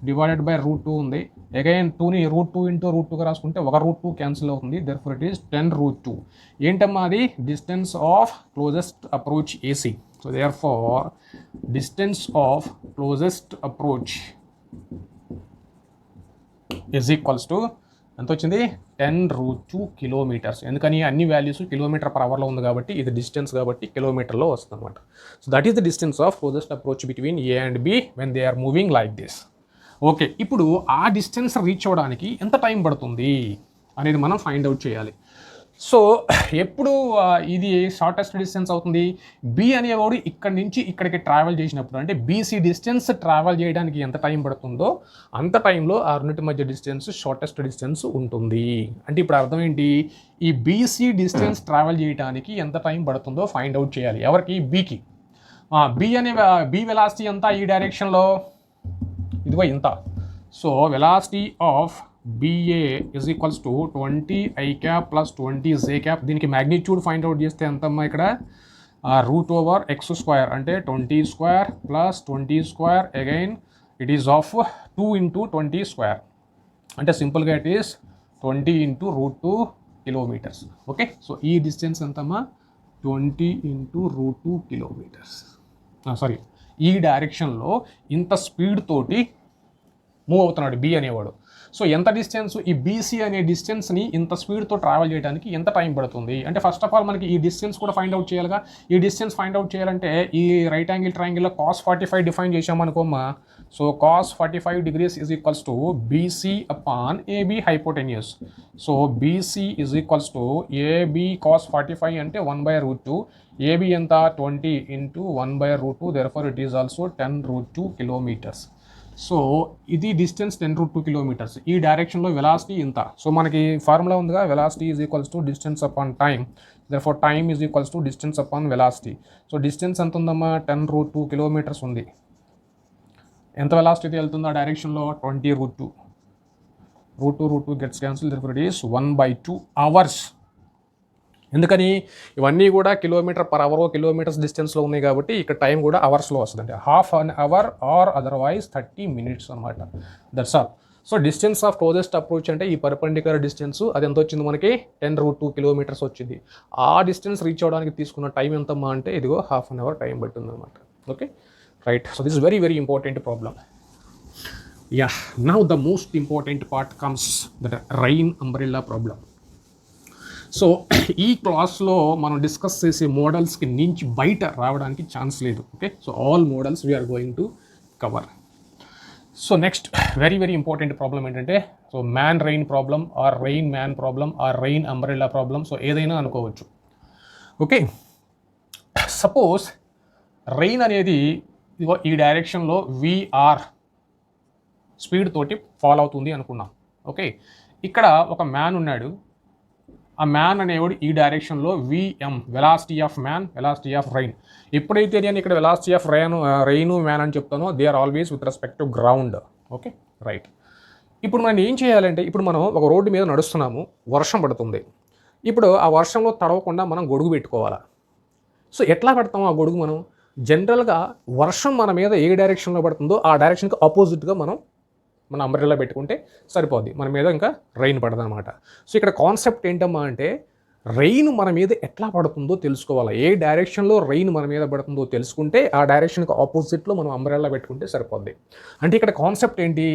/√2 ఉంది. అగైన్ 2ని √2 into √2గా రాసుకుంటే ఒక √2 క్యాన్సిల్ అవుతుంది. Therefore it is 10√2. ఏంటమ్మా అది, distance of closest approach AC. So therefore distance of closest approach = ఎంత వచ్చింది 10√2 kilometers. ఎందుకని అన్ని వాల్యూస్ km/hలో ఉంది కాబట్టి ఇది డిస్టెన్స్ కాబట్టి కిలోమీటర్లో వస్తుంది అనమాట. So that is the distance of closest approach between A and B when they are moving like this. Okay, ఇప్పుడు ఆ డిస్టెన్స్ రీచ్ అవ్వడానికి ఎంత టైం పడుతుంది అనేది మనం ఫైండ్ అవుట్ చేయాలి. సో ఎప్పుడు ఇది షార్టెస్ట్ డిస్టెన్స్ అవుతుంది, బి అనేవాడు ఇక్కడి నుంచి ఇక్కడికి ట్రావెల్ చేసినప్పుడు, అంటే బీసీ డిస్టెన్స్ ట్రావెల్ చేయడానికి ఎంత టైం పడుతుందో అంత టైంలో ఆ రెండింటి మధ్య డిస్టెన్స్ షార్టెస్ట్ డిస్టెన్స్ ఉంటుంది. అంటే ఇప్పుడు అర్థం ఏంటి, ఈ బీసీ డిస్టెన్స్ ట్రావెల్ చేయడానికి ఎంత టైం పడుతుందో ఫైండ్ అవుట్ చేయాలి. ఎవరికి, బీకి. బి వెలాసిటీ ఎంత ఈ డైరెక్షన్లో, ఇదిగో ఇంత. So velocity of BA = 20 I cap plus 20 J cap. దీనికి మ్యాగ్నిట్యూడ్ ఫైండ్ అవుట్ చేస్తే ఎంతమ్మా ఇక్కడ √x² అంటే 20² + 20² again it is of 2 × 20 square, అంటే సింపుల్గా it is 20 × √2 kilometres. Okay, so ఈ డిస్టెన్స్ ఎంతమ్మా 20 × √2 కిలోమీటర్స్. సారీ, ఈ డైరెక్షన్లో ఇంత స్పీడ్ తోటి మూవ్ అవుతున్నాడు బి అనేవాడు. సో ఎంత డిస్టెన్స్, ఈ బీసీ అనే డిస్టెన్స్ని ఇంత స్పీడ్తో ట్రావెల్ చేయడానికి ఎంత టైం పడుతుంది అంటే ఫస్ట్ ఆఫ్ ఆల్ మనకి ఈ డిస్టెన్స్ కూడా ఫైండ్ అవుట్ చేయాలిగా. ఈ డిస్టెన్స్ ఫైండ్ అవుట్ చేయాలంటే ఈ రైట్ యాంగిల్ ట్రయాంగిల్లో cos 45 డిఫైన్ చేసామనుకోమ్మా. So cos 45 degrees is equals to BC upon AB hypotenuse. So BC is equals to AB cos 45 అంటే 1/√2, AB ఎంత 20 × 1/√2, therefore it is also 10√2 kilometres. So ఇది distance 10√2 kilometres. ఈ డైరెక్షన్లో velocity ఇంత. So మనకి formula ఉందిగా, velocity is equals to distance upon time, therefore time is equals to distance upon velocity. So distance ఎంత ఉందమ్మా 10√2 కిలోమీటర్స్ ఉంది. ఎంత వెలాసిటీ వెళ్తుంది ఆ డైరెక్షన్లో 20√2. √2 gets cancel, therefore it is 1/2 hours. ఎందుకని ఇవన్నీ కూడా కిలోమీటర్ పర్ అవర్ కిలోమీటర్స్ డిస్టెన్స్లో ఉన్నాయి కాబట్టి ఇక్కడ టైం కూడా అవర్స్లో వస్తుంది, అంటే ½ an hour or otherwise 30 minutes అనమాట. That's all. So distance of closest approach అంటే ఈ పర్పెండిక్యులర్ డిస్టెన్స్ అది ఎంత వచ్చింది మనకి 10√2 కిలోమీటర్స్ వచ్చింది. ఆ డిస్టెన్స్ రీచ్ అవ్వడానికి తీసుకున్న టైం ఎంతమ్మా అంటే ఇదిగో ½ an hour టైం పట్టింది అనమాట. Okay, right. So this is very very important problem. Yeah, now the most important part comes that rain umbrella problem. So ఈ క్లాస్లో మనం డిస్కస్ చేసే మోడల్స్కి నుంచి బయట రావడానికి ఛాన్స్ లేదు. Okay, so all models we are going to cover. So next very very important problem ఏంటంటే, so man rain problem or rain man problem or rain umbrella problem, so ఏదైనా అనుకోవచ్చు. ఓకే, సపోజ్ రెయిన్ అనేది ఈ డైరెక్షన్లో VR speed తోటి follow అవుతుంది అనుకున్నాం. Okay, ఇక్కడ ఒక మ్యాన్ ఉన్నాడు. ఆ మ్యాన్ అనేవాడు ఈ డైరెక్షన్లో VM, velocity of man, velocity of rain. ఎప్పుడైతే నేను ఇక్కడ వెలాసిటీ ఆఫ్ రెయిన్ మ్యాన్ అని చెప్తానో they are always with respect to ground. Okay, right. ఇప్పుడు మనం ఏం చేయాలంటే, ఇప్పుడు మనం ఒక రోడ్డు మీద నడుస్తున్నాము, వర్షం పడుతుంది. ఇప్పుడు ఆ వర్షంలో తడవకుండా మనం గొడుగు పెట్టుకోవాలా. సో ఎట్లా పెడతాము ఆ గొడుగు? మనం జనరల్గా వర్షం మన మీద ఏ డైరెక్షన్లో పడుతుందో ఆ డైరెక్షన్కి ఆపోజిట్గా మన అంబ్రెల్లా పెట్టుకుంటే సరిపోద్ది, మన మీద ఇంకా రెయిన్ పడదు అనమాట. సో ఇక్కడ కాన్సెప్ట్ ఏంటమ్మా అంటే, రెయిన్ మన మీద ఎట్లా పడుతుందో తెలుసుకోవాలి. ఏ డైరెక్షన్లో రెయిన్ మన మీద పడుతుందో తెలుసుకుంటే ఆ డైరెక్షన్కి ఆపోజిట్లో మనం అంబ్రెల్లా పెట్టుకుంటే సరిపోద్ది. అంటే ఇక్కడ కాన్సెప్ట్ ఏంటి,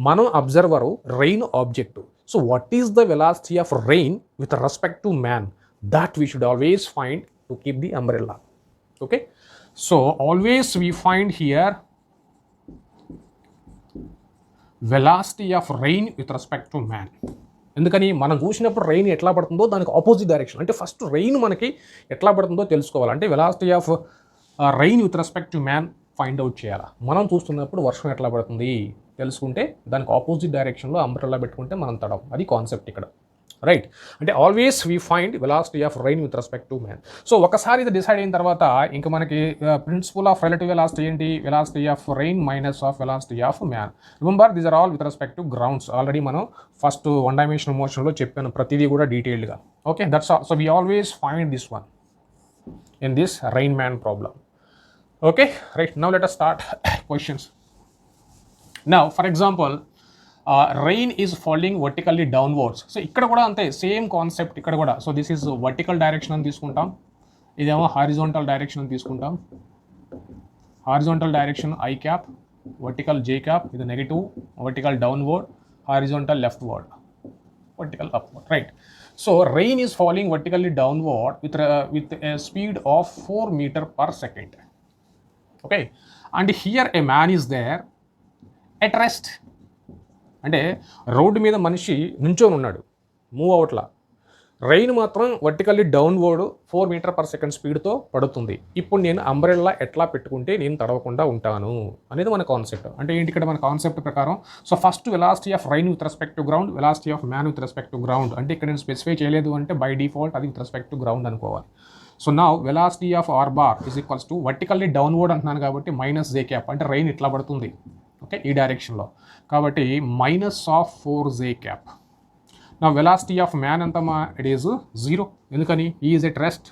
మనం observer, rain object. So what is the velocity of rain with respect to man, that we should always find to keep the umbrella. Okay, so always we find here velocity of rain with respect to man. ఎందుకని మనం చూసినప్పుడు rain ఎట్లా పడుతుందో దానికి opposite direction, అంటే first rain మనకి ఎట్లా పడుతుందో తెలుసుకోవాలంటే velocity of rain with respect to man find out చేయాలి. మనం చూస్తున్నప్పుడు వర్షం ఎట్లా పడుతుంది తెలుసుకుంటే దానికి ఆపోజిట్ డైరెక్షన్లో అంబ్రెల్లా పెట్టుకుంటే మనం తడం. అది కాన్సెప్ట్ ఇక్కడ, రైట్. అంటే always we find velocity of rain with respect to man. So ఒకసారి ఇది డిసైడ్ అయిన తర్వాత ఇంకా మనకి ప్రిన్సిపల్ ఆఫ్ రిలేటివ్ వెలాసిటీ ఏంటి, velocity of rain minus of velocity of man. Remember these are all with respect to grounds. Already మనం first 1 dimensional మోషన్లో చెప్పాను ప్రతిదీ కూడా డీటెయిల్డ్గా. Okay, that's all. So we always find this one in this rain man problem. Okay, right. Now let us start questions. Now for example, rain is falling vertically downwards. So ఇక్కడ కూడా అంతే, same concept ఇక్కడ కూడా. So this is vertical direction అని తీసుకుంటాం, ఇదేమో horizontal direction అని తీసుకుంటాం. Horizontal direction I cap, vertical J cap, ఇది negative, vertical downward, horizontal leftward, vertical upward, right? So rain is falling vertically downward with a speed of 4 meters per second. Okay, and here a man is there at rest. అంటే road మీద మనిషి నుంచొని ఉన్నాడు, move అవట్లా. Rain మాత్రం vertically downward 4 meters per second స్పీడ్తో పడుతుంది. ఇప్పుడు నేను అంబ్రెల్లా ఎట్లా పెట్టుకుంటే నేను తడవకుండా ఉంటాను అనేది మన కాన్సెప్ట్. అంటే ఏంటి ఇక్కడ మన కాన్సెప్ట్ ప్రకారం, so first velocity of rain with respect to ground, velocity of man with respect to ground. అంటే ఇక్కడ నేను స్పెసిఫై చేయలేదు అంటే బై డిఫాల్ట్ అది విత్ రెస్పెక్ట్ టు గ్రౌండ్ అనుకోవాలి. సో నా velocity of R bar is equals to vertically downward అంటున్నాను కాబట్టి మైనస్ జే క్యాప్, అంటే రెయిన్ ఇట్లా పడుతుంది. ఓకే, ఈ డైరెక్షన్లో కాబట్టి మైనస్ ఆఫ్ 4 జే క్యాప్. నా వెలాసిటీ ఆఫ్ మ్యాన్ ఎంతమా, ఇట్ ఈజ్ 0. ఎందుకని ఈ is at rest.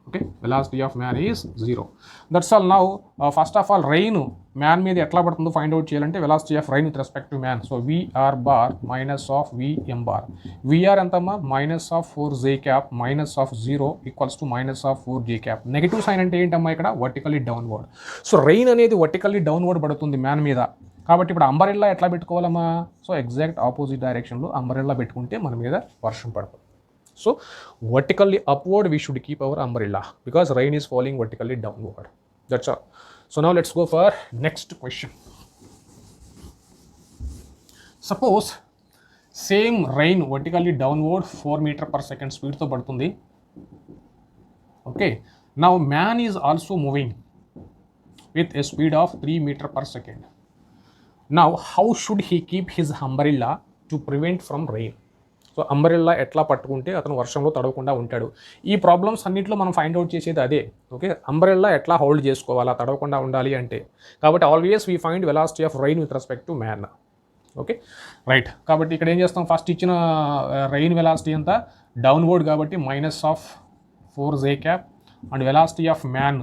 Okay, velocity of man is 0. That's all. Now first of all rain man మీద ఎట్లా పడుతుందో ఫైండ్ అవుట్ చేయాలంటే velocity of rain with respect to man. So VR bar minus of VM bar. VR ఎంతమ్మా minus of 4 j cap minus of 0 equals to minus of 4 j cap. Negative sign అంటే ఏంటమ్మా ఇక్కడ vertically downward. So rain అనేది vertically downward పడుతుంది man మీద. కాబట్టి ఇప్పుడు umbrella ఎట్లా పెట్టుకోవాలమ్మా? సో ఎగ్జాక్ట్ ఆపోజిట్ డైరెక్షన్లో అంబరెల్లా పెట్టుకుంటే మన మీద వర్షం పడుతుంది. So vertically upward we should keep our umbrella because rain is falling vertically downward. That's all. So now let's go for next question. Suppose same rain vertically downward 4 meter per second speed to padutundi. Okay, now man is also moving with a speed of 3 meter per second. Now how should he keep his umbrella to prevent from rain? So umbrella ఎట్లా పట్టుకుంటే అతను వర్షంలో తడవకుండా ఉంటాడు. ఈ problems అన్నింటిలో మనం find out చేసేది అదే. ఓకే, అంబరెల్లా ఎట్లా హోల్డ్ చేసుకోవాలా తడవకుండా ఉండాలి అంటే. కాబట్టి always we find velocity of rain with respect to man. Okay, right. కాబట్టి ఇక్కడ ఏం చేస్తాం, ఫస్ట్ ఇచ్చిన రెయిన్ వెలాసిటీ అంతా డౌన్వర్డ్ కాబట్టి minus of 4 j cap and velocity of man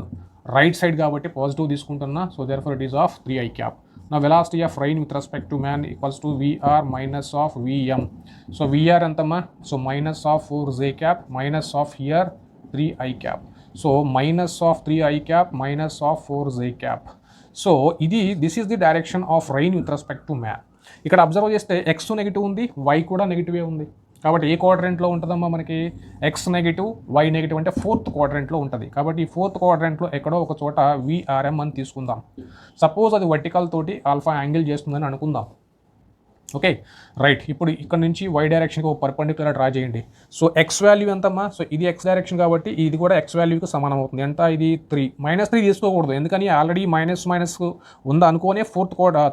right side కాబట్టి పాజిటివ్ తీసుకుంటున్నా. So therefore it is of 3 I cap. Now velocity of rain with respect to man equals to VR minus of VM. So VR antama, so minus of 4 j cap minus of here 3 I cap. So minus of 3 I cap minus of 4 j cap. So this is the direction of rain with respect to man. ఇక్కడ observe చేస్తే x negative ఉంది, y కూడా నెగిటివే ఉంది. కాబట్టి ఏ క్వాడ్రెంట్లో ఉంటుందమ్మా మనకి? X negative, Y negative అంటే 4th క్వాడ్రెంట్లో ఉంటుంది. కాబట్టి ఈ 4th క్వాడ్రెంట్లో ఎక్కడో ఒక చోట విఆర్ఎం అని తీసుకుందాం. సపోజ్ అది వర్టికల్ తోటి ఆల్ఫా యాంగిల్ చేస్తుందని అనుకుందాం. Okay, right. ఇప్పుడు ఇక్కడ నుంచి వై డైరెక్షన్కి ఒక పర్పెండిక్యులర్ డ్రా చేయండి. సో ఎక్స్ వాల్యూ ఎంతమ్మా? సో ఇది ఎక్స్ డైరెక్షన్ కాబట్టి ఇది కూడా ఎక్స్ వాల్యూకి సమానం అవుతుంది. ఎంత ఇది? 3. -3 తీసుకోకూడదు, ఎందుకని ఆల్రెడీ మైనస్ ఉందా అనుకోనే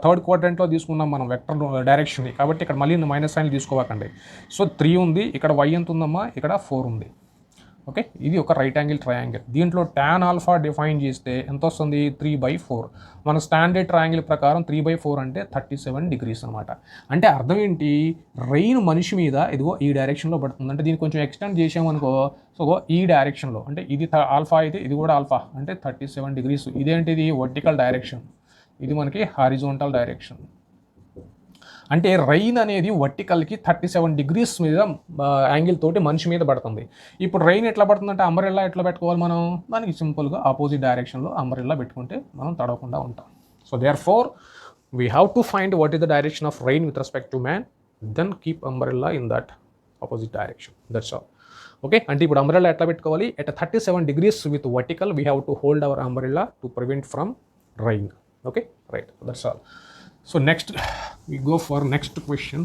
థర్డ్ క్వాడ్రెంట్లో తీసుకున్నాం మనం వెక్టర్ డైరెక్షన్ని. కాబట్టి ఇక్కడ మళ్ళీ మైనస్ సైన్ తీసుకోవాకండి. సో 3 ఉంది, ఇక్కడ వై ఎంత ఉందమ్మా? ఇక్కడ 4 ఉంది. ఓకే, ఇది ఒక రైట్ యాంగిల్ ట్రయాంగిల్. దీంట్లో tan ఆల్ఫా డిఫైన్ చేస్తే ఎంత వస్తుంది? 3/4. మన స్టాండర్డ్ ట్రయాంగిల్ ప్రకారం 3/4 అంటే 37 degrees అనమాట. అంటే అర్థం ఏంటి? రెయిన్ మనిషి మీద ఇదిగో ఈ డైరెక్షన్లో పడుతుంది. అంటే దీన్ని కొంచెం ఎక్స్టెండ్ చేసామనుకో, సో ఈ డైరెక్షన్లో అంటే ఇది ఆల్ఫా అయితే ఇది కూడా ఆల్ఫా అంటే 37 degrees. ఇదేంటిది? Vertical direction. ఇది మనకి హారిజోంటల్ డైరెక్షన్. అంటే రెయిన్ అనేది వర్టికల్కి 37 degrees మీద యాంగిల్ తోటి మనిషి మీద పడుతుంది. ఇప్పుడు రెయిన్ ఎట్లా పడుతుందంటే అంబరెల్లా ఎట్లా పెట్టుకోవాలి మనం? దానికి సింపుల్గా ఆపోజిట్ డైరెక్షన్లో అంబరెల్లా పెట్టుకుంటే మనం తడవకుండా ఉంటాం. So there four we have to find what is the direction of rain with respect to man, then keep umbrella in that opposite direction. That's all. Okay, అంటే ఇప్పుడు అంబరెల్లా ఎట్లా పెట్టుకోవాలి? At 37 degrees with vertical we have to hold our umbrella to prevent from rain. Okay, right. That's all. So next we go for next question.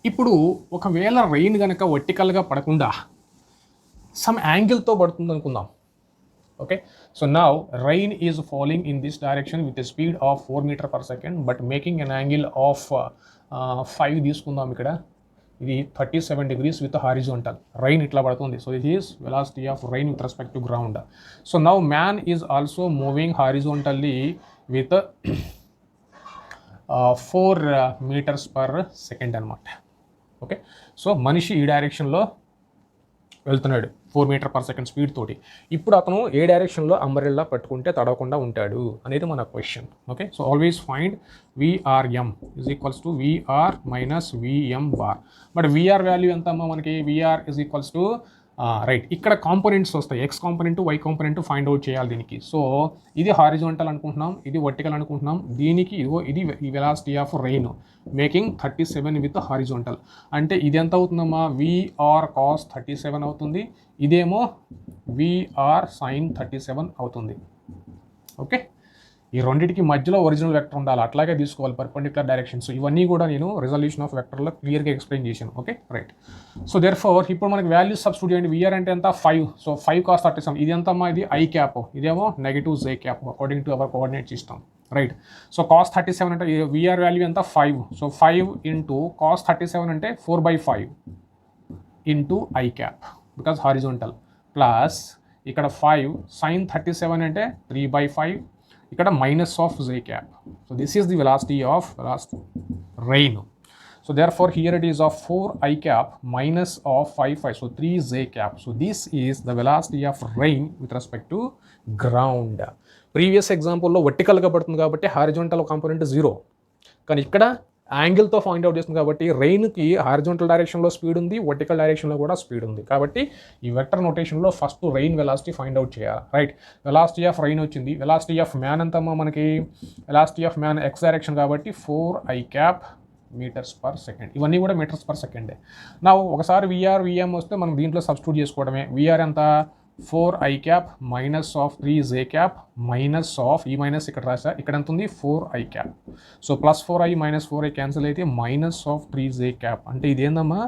ఇప్పుడు ఒకవేళ rain కనుక వర్టికల్గా పడకుండా some యాంగిల్తో పడుతుంది అనుకుందాం. Okay, so now rain is falling in this direction with a speed of 4 meter per second but making an angle of 5 తీసుకుందాం. ఇక్కడ ఇది 37 degrees with horizontal. Rain ఇట్లా పడుతుంది. So this is velocity of rain with respect to ground. So now man is also moving horizontally with 4 meters per second అనమాట. Okay, so మనిషి ఈ డైరెక్షన్లో వెళ్తున్నాడు 4 meter per second స్పీడ్ తోటి. ఇప్పుడు అతను ఏ డైరెక్షన్లో అంబరెల్లా పట్టుకుంటే తడవకుండా ఉంటాడు అనేది మన question. Okay, so always find VRM is equals to VR minus VM bar. But VR value ఎంత అమ్మా మనకి? VR is equals to right, ఇక్కడ కాంపోనెంట్స్ వస్తాయి, X component, Y component find out చేయాలి దీనికి. సో ఇది హారిజోంటల్ అనుకుంటున్నాం, ఇది వర్టికల్ అనుకుంటున్నాం. దీనికి ఇదిగో ఇది velocity of rain making 37 with horizontal. అంటే ఇది ఎంత అవుతుందమ్మా? విఆర్ కాస్ 37 అవుతుంది, ఇదేమో విఆర్ సైన్ 37 అవుతుంది. ఓకే, ఈ రెండింటికి మధ్యలో ఒరిజినల్ వెక్టర్ ఉండాలి, అట్లాగే తీసుకోవాలి పర్పెండిక్యులర్ డైరెక్షన్స్. ఇవన్నీ కూడా నేను రిజల్యూషన్ ఆఫ్ వెక్టర్లో క్లియర్గా ఎక్స్ప్లెయిన్ చేశాను. Okay, right. సో దేర్ ఫోర్ ఇప్పుడు మనకి వాల్యూస్ సబ్స్టిట్యూట్ చేయండి. విఆర్ అంటే ఎంత? 5. So 5 cos 37. ఇది ఎంతమ్మా? ఇది ఐ క్యాప్, ఇదేమో negative J cap according to our coordinate system. Right, so cos 37 అంటే విఆర్ వాల్యూ ఎంత? 5. సో 5 ఇంటూ కాస్ 37 అంటే 4/5 into I cap because horizontal, plus ఇక్కడ 5 సైన్ 37 అంటే 3/5, ఇక్కడ minus of J cap. So this is the velocity of rain. So therefore here it is of 4 I cap minus of 5 so 3 z cap. So this is the velocity of rain with respect to ground. Previous example లో వర్టికల్గా పడుతుంది కాబట్టి horizontal component 0, కానీ ఇక్కడ యాంగిల్తో find out చేస్తుంది కాబట్టి రెయిన్కి horizontal డైరెక్షన్లో speed ఉంది, వర్టికల్ డైరెక్షన్లో కూడా స్పీడ్ ఉంది. కాబట్టి ఈ వెక్టర్ నోటేషన్లో first rain velocity find out చేయాలి. రైట్, వెలాసిటీ ఆఫ్ రెయిన్ వచ్చింది. వెలాసిటీ ఆఫ్ మ్యాన్ ఎంతమ్మా మనకి? Velocity of man X direction కాబట్టి 4 I cap meters per second. ఇవన్నీ కూడా మీటర్స్ పర్ సెకండే. నా ఒకసారి విఆర్ విఎం వస్తే మనం దీంట్లో సబ్స్టిట్యూట్ చేసుకోవడమే. విఆర్ ఎంత? 4 I cap minus of 3 z cap minus of ఈ మైనస్ ఇక్కడ రాసా, ఇక్కడ ఎంత ఉంది? 4 I cap. So plus 4i minus 4i cancel అయితే మైనస్ ఆఫ్ 3 z cap. అంటే ఇదేందమ్మా?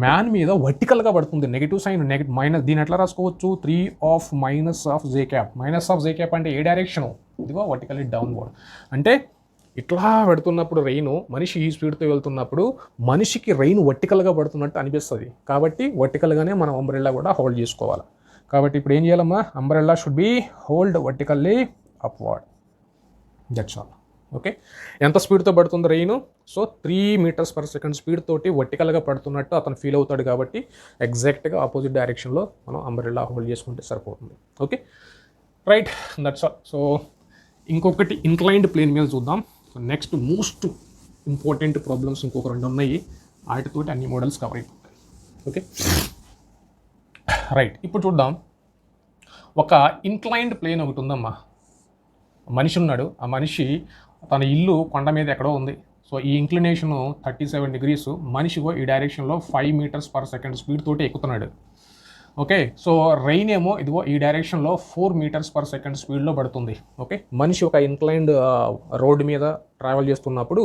మ్యాన్ మీద వర్టికల్గా పడుతుంది. నెగిటివ్ సైన్ మైనస్, దీని ఎట్లా రాసుకోవచ్చు? 3 of minus of z cap. Minus of z cap అంటే ఏ డైరెక్షను? ఇదిగో వర్టికల్లీ డౌన్వర్డ్. అంటే ఇట్లా పెడుతున్నప్పుడు రెయిన్, మనిషి ఈ స్పీడ్తో వెళ్తున్నప్పుడు మనిషికి రెయిన్ వర్టికల్గా పడుతున్నట్టు అనిపిస్తుంది. కాబట్టి వర్టికల్గానే మనం అంబ్రెల్లా కూడా హోల్డ్ చేసుకోవాలి. కాబట్టి ఇప్పుడు ఏం చేయాలమ్మా? Umbrella should be hold vertically upward. That's all. Okay, ఎంత స్పీడ్తో పడుతుంది rain? So 3 meters per second speed తోటి వర్టికల్గా పడుతున్నట్టు అతను ఫీల్ అవుతాడు. కాబట్టి ఎగ్జాక్ట్గా ఆపోజిట్ డైరెక్షన్లో మనం అంబ్రెల్లా హోల్డ్ చేసుకుంటే సరిపోతుంది. Okay, right, that's all. So ఇంకొకటి ఇంక్లైన్డ్ ప్లేన్ మీద చూద్దాం. So next most important problems ఇంకొక 2 ఉన్నాయి. వాటితోటి అన్ని మోడల్స్ కవర్ అయిపోతాయి. Okay, right. ఇప్పుడు చూద్దాం. ఒక ఇంక్లైన్డ్ ప్లేన్ ఒకటి ఉందమ్మా. మనిషి ఉన్నాడు. ఆ మనిషి తన ఇల్లు కొండ మీద ఎక్కడో ఉంది. సో ఈ ఇంక్లినేషను 37 degrees. మనిషి ఈ డైరెక్షన్లో 5 meters per second స్పీడ్ తోటి ఎక్కుతున్నాడు. ఓకే, సో రెయిన్ ఏమో ఇదిగో ఈ డైరెక్షన్లో 4 meters per second స్పీడ్లో పడుతుంది. ఓకే, మనిషి ఒక ఇంక్లైన్డ్ రోడ్ మీద ట్రావెల్ చేస్తున్నప్పుడు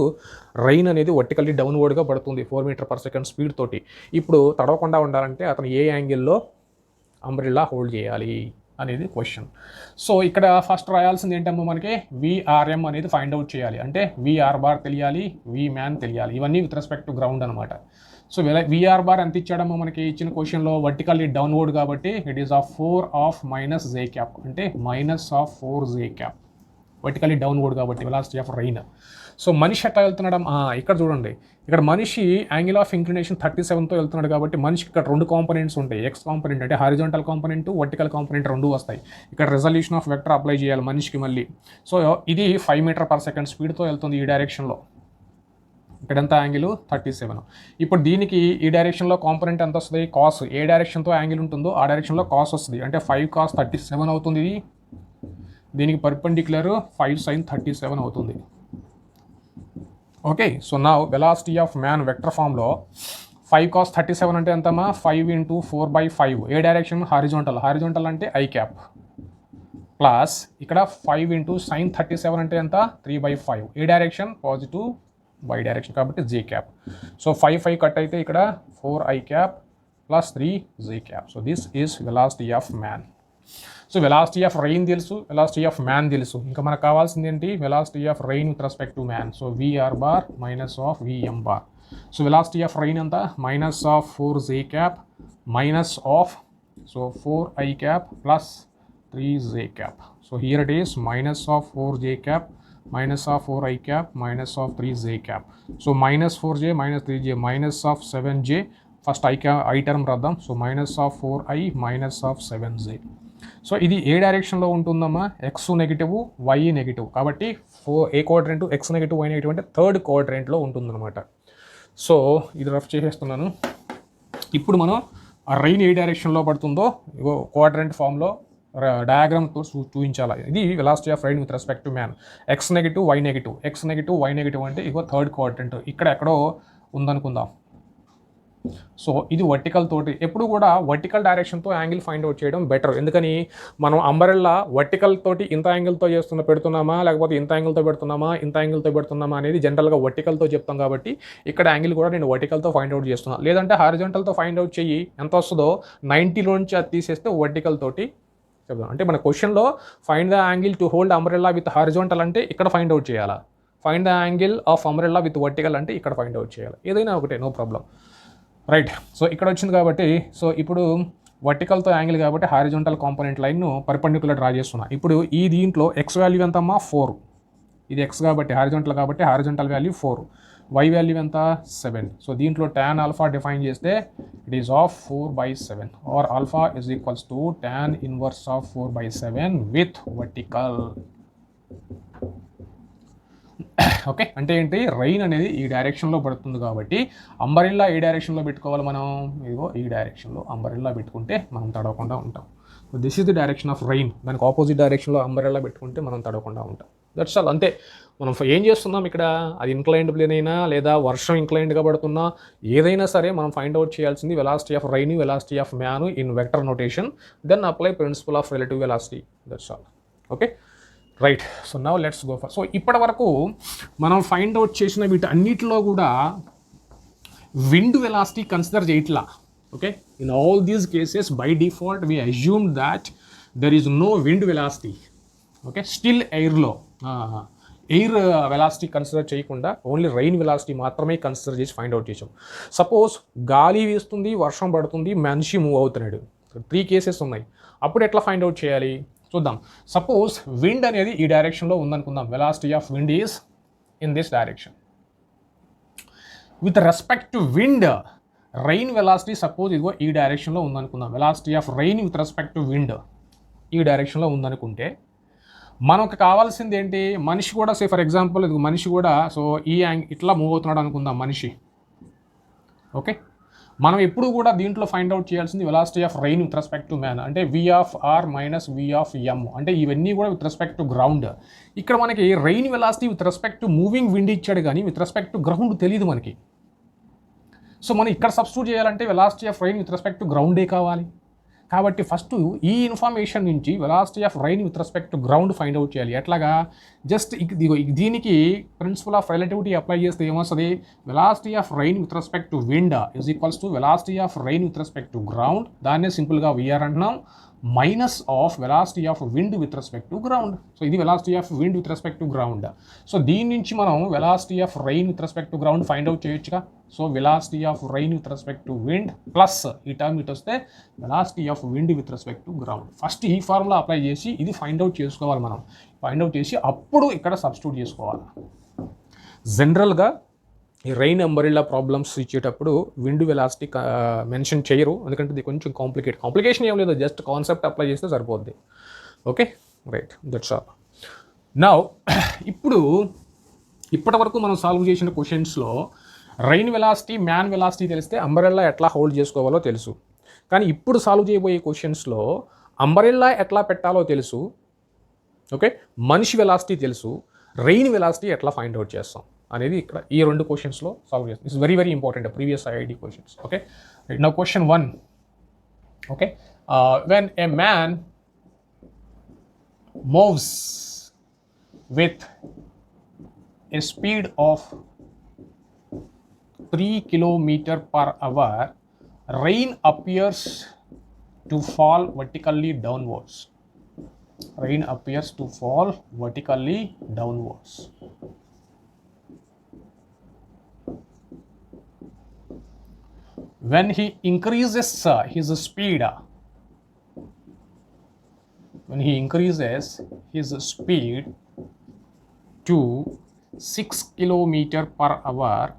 రెయిన్ అనేది వర్టికల్లీ డౌన్వర్డ్గా పడుతుంది 4 meters per second స్పీడ్ తోటి. ఇప్పుడు తడవకుండా ఉండాలంటే అతను ఏ యాంగిల్లో అంబ్రెల్లా హోల్డ్ చేయాలి అనేది క్వశ్చన్. సో ఇక్కడ ఫస్ట్ రాయాల్సింది ఏంటమ్మా? మనకి విఆర్ఎం అనేది ఫైండ్ అవుట్ చేయాలి. అంటే విఆర్ బార్ తెలియాలి, వి మ్యాన్ తెలియాలి. ఇవన్నీ విత్ రెస్పెక్ట్ టు గ్రౌండ్ అనమాట. సో విఆర్ బార్ ఎంత ఇచ్చాడమ్మా మనకి ఇచ్చిన క్వశ్చన్లో? వర్టికల్లీ డౌన్వర్డ్ కాబట్టి it is of 4 of minus z cap. అంటే minus of 4 z cap. Vertically downward కాబట్టి వెలాసిటీ ఆఫ్ రెయిన్. సో మనిషి ఎట్లా వెళ్తున్నాడు? ఇక్కడ చూడండి, ఇక్కడ మనిషి యాంగిల్ ఆఫ్ ఇంక్లినేషన్ 37తో వెళ్తున్నాడు కాబట్టి మనిషికి ఇక్కడ 2 కాంపోనెంట్స్ ఉంటాయి. ఎక్స్ కాంపోనెంట్ అంటే హారిజాంటల్ కాంపోనెంట్, వర్టికల్ కాంపోనెంట్ 2 వస్తాయి. ఇక్కడ రెజల్యూషన్ ఆఫ్ వెక్టర్ అప్లై చేయాలి మనిషికి మళ్ళీ. సో ఇది 5 meters per second స్పీడ్తో వెళ్తుంది ఈ డైరెక్షన్లో. ఇక్కడ ఎంత యాంగిల్? 37. ఇప్పుడు దీనికి ఈ డైరెక్షన్లో కాంపోనెంట్ ఎంత వస్తుంది? కాస్. ఏ డైరెక్షన్తో యాంగిల్ ఉంటుందో ఆ డైరెక్షన్లో కాస్ వస్తుంది. అంటే 5 cos 37 అవుతుంది. ఇది దీనికి పర్పెండిక్యులర్ 5 sin 37 అవుతుంది. ఓకే, సో నా వెలాసిటీ ఆఫ్ మ్యాన్ వెక్టర్ ఫామ్లో 5 cos 37 అంటే ఎంతమ్మా? 5 into 4/5. ఏ డైరెక్షన్? హారిజాంటల్. హారిజాంటల్ అంటే I cap ప్లస్ ఇక్కడ 5 into sin 37 అంటే ఎంత? 3/5. ఏ డైరెక్షన్? పాజిటివ్ y డైరెక్షన్ కాబట్టి z cap. సో 5 కట్ అయితే ఇక్కడ 4 I cap plus 3 z cap. So this is velocity of man. So velocity of rain తెలుసు, velocity of man తెలుసు. ఇంకా మనకు కావాల్సింది ఏంటి? Velocity of rain with respect to man. So VR bar minus of VM bar. So velocity of rain ఎంత? Minus of 4 z cap minus of 4 I cap plus 3 z cap. So here it is minus of 4 z cap minus of 4 I cap minus of 3 z cap. So minus 4j minus 3j minus of 7j. First I term రాద్దాం. So minus of 4i minus of 7j. సో ఇది ఏ డైరెక్షన్లో ఉంటుందమ్మా? X negative, Y negative. కాబట్టి ఏ coordinate? X negative, Y negative అంటే third కోఆర్డినేట్లో ఉంటుందన్నమాట. సో ఇది రఫ్ చేసేస్తున్నాను. ఇప్పుడు మనం ఆ రెయిన్ ఏ డైరెక్షన్లో పడుతుందో కోఆర్డినేట్ ఫామ్లో డయాగ్రామ్తో చూపించాలి. ఇది velocity of rain with respect to man. X negative, Y negative. X negative, Y negative అంటే ఇగో థర్డ్ కోఆర్డినేట్ ఇక్కడ ఎక్కడో ఉందనుకుందాం. సో ఇది వర్టికల్ తోటి ఎప్పుడు కూడా వర్టికల్ డైరెక్షన్తో యాంగిల్ ఫైండ్ అవుట్ చేయడం బెటర్. ఎందుకని మనం అంబరెల్లా వర్టికల్ తోటి ఇంత యాంగిల్తో పెడుతున్నామా, లేకపోతే ఇంత యాంగిల్తో పెడుతున్నామా, ఇంత యాంగిల్తో పెడుతున్నామా అనేది జనరల్గా వర్టికల్తో చెప్తాం. కాబట్టి ఇక్కడ యాంగిల్ కూడా నేను వర్టికల్తో ఫైండ్ అవుట్ చేస్తున్నాను. లేదంటే హారిజాంటల్తో ఫైండ్ అవుట్ చెయ్యి, ఎంత వస్తుందో 90లోంచి అది తీసేస్తే వర్టికల్ తోటి చెప్తాం. అంటే మన క్వశ్చన్లో find the angle to hold umbrella with horizontal అంటే ఇక్కడ ఫైండ్ అవుట్ చేయాలా, find the angle of umbrella with vertical అంటే ఇక్కడ ఫైండ్ అవుట్ చేయాలి. ఏదైనా ఒకటే, నో ప్రాబ్లం. రైట్. సో ఇక్కడ వచ్చింది కాబట్టి సో ఇప్పుడు వర్టికల్తో యాంగిల్ కాబట్టి హారిజాంటల్ కాంపోనెంట్ లైన్ను పర్పెండిక్యులర్ డ్రా చేస్తున్నా. ఇప్పుడు ఈ దీంట్లో ఎక్స్ వాల్యూ ఎంతమ్మా? 4. ఇది ఎక్స్ కాబట్టి హారిజాంటల్ కాబట్టి హారిజాంటల్ వాల్యూ 4. y వాల్యూ ఎంత 7. సో దీంట్లో tan ఆల్ఫా డిఫైన్ చేస్తే it is of 4/7 or alpha is equals to tan inverse of 4/7 with vertical. Okay, అంటే ఏంటి, రైన్ అనేది ఈ డైరెక్షన్లో పడుతుంది కాబట్టి అంబరిల్లా ఏ డైరెక్షన్లో పెట్టుకోవాలి మనం, ఇదిగో ఈ డైరెక్షన్లో అంబరిల్లా పెట్టుకుంటే మనం తడవకుండా ఉంటాం. So this is the direction of rain. దానికి ఆపోజిట్ డైరెక్షన్లో అంబరిల్లా పెట్టుకుంటే మనం తడవకుండా ఉంటాం. That's all. అంతే. మనం ఏం చేస్తున్నాం ఇక్కడ, అది ఇంక్లైన్డ్ ప్లేన్ అయినా లేదా వర్షం ఇంక్లైన్డ్గా పడుతున్నా ఏదైనా సరే మనం ఫైండ్ అవుట్ చేయాల్సింది velocity of rain, velocity of man in vector notation, then apply principle of relative velocity. That's all. Okay, right. So now let's go for. So ఇప్పటి వరకు మనం ఫైండ్ అవుట్ చేసిన వీటి అన్నిటిలో కూడా విండ్ వెలాసిటీ కన్సిడర్ చేయట్లా. Okay, in all these cases by default we assume that there is no wind velocity. Okay, still ఎయిర్లో air velocity consider చేయకుండా ఓన్లీ రైన్ వెలాసిటీ మాత్రమే కన్సిడర్ చేసి ఫైండ్ అవుట్ చేసాం. సపోజ్ గాలి వీస్తుంది, వర్షం పడుతుంది, మనిషి మూవ్ అవుతున్నాడు, 3 కేసెస్ ఉన్నాయి. అప్పుడు ఎట్లా ఫైండ్ అవుట్ చేయాలి చూద్దాం. సపోజ్ విండ్ అనేది ఈ డైరెక్షన్లో ఉందనుకుందాం. Velocity of wind is in this direction. With respect to wind, rain velocity suppose ఇదిగో ఈ డైరెక్షన్లో ఉందనుకుందాం. Velocity of rain with respect to wind ఈ డైరెక్షన్లో ఉందనుకుంటే మనకు కావాల్సింది ఏంటి, మనిషి కూడా సే ఫర్ ఎగ్జాంపుల్ ఇది మనిషి కూడా సో ఈ ఇట్లా మూవ్ అవుతున్నాడు అనుకుందాం మనిషి. ఓకే, మనం ఎప్పుడు కూడా దీంట్లో ఫైండ్ అవుట్ చేయాల్సింది velocity of rain with respect to man, అంటే v of r minus v of m, అంటే ఇవన్నీ కూడా విత్ రెస్పెక్ట్ టు గ్రౌండ్. ఇక్కడ మనకి rain velocity with respect to moving wind ఇచ్చాడు కానీ విత్ రెస్పెక్ట్ టు గ్రౌండ్ తెలియదు మనకి. సో మనం ఇక్కడ సబ్స్టిట్యూట్ చేయాలంటే velocity of rain with respect to గ్రౌండే కావాలి. కాబట్టి ఫస్ట్ ఈ ఇన్ఫర్మేషన్ నుంచి velocity of rain with respect to ground find out చేయాలి. ఎట్లాగా, జస్ట్ దీనికి ప్రిన్సిపల్ ఆఫ్ రిలేటివిటీ అప్లై చేస్తే ఏమొస్తుంది, velocity of rain with respect to wind is equals to velocity of rain with respect to ground, దాన్నే సింపుల్గా VR అంటున్నాం, minus of velocity of wind with respect to ground. So ఇది velocity of wind with respect to ground. So దీని నుంచి మనం velocity of rain with respect to ground find out చేయొచ్చుగా. So velocity of rain with respect to wind plus ఈ term ఇటు వస్తే velocity of wind with respect to ground. First ఈ formula apply చేసి ఇది ఫైండ్ అవుట్ చేసుకోవాలి. మనం find out చేసి అప్పుడు ఇక్కడ సబ్స్టిట్యూట్ చేసుకోవాలి. జనరల్గా ఈ రైన్ అంబరిల్లా ప్రాబ్లమ్స్ ఇచ్చేటప్పుడు విండ్ వెలాసిటీ మెన్షన్ చేయరు, ఎందుకంటే ఇది కొంచెం కాంప్లికేషన్ ఏం లేదు, జస్ట్ కాన్సెప్ట్ అప్లై చేస్తే సరిపోద్ది. Okay, right, that's all. Now ఇప్పటి వరకు మనం సాల్వ్ చేసిన క్వశ్చన్స్లో రైన్ వెలాసిటీ, మ్యాన్ వెలాసిటీ తెలిస్తే అంబరెల్లా ఎట్లా హోల్డ్ చేసుకోవాలో తెలుసు. కానీ ఇప్పుడు సాల్వ్ చేయబోయే క్వశ్చన్స్లో అంబరెల్లా ఎట్లా పెట్టాలో తెలుసు. ఓకే, మనిషి వెలాసిటీ తెలుసు, రైన్ వెలాసిటీ ఎట్లా ఫైండ్ అవుట్ చేస్తాం అనేది ఇక్కడ ఈ 2 క్వశ్చన్స్లో సాల్వ్ చేస్తాం. It's very very important previous IIT questions. Okay, now question 1. Okay, when a man moves with a speed of 3 km/h, rain appears to fall vertically downwards. Rain appears to fall vertically downwards. When he increases his speed, to 6 km/h,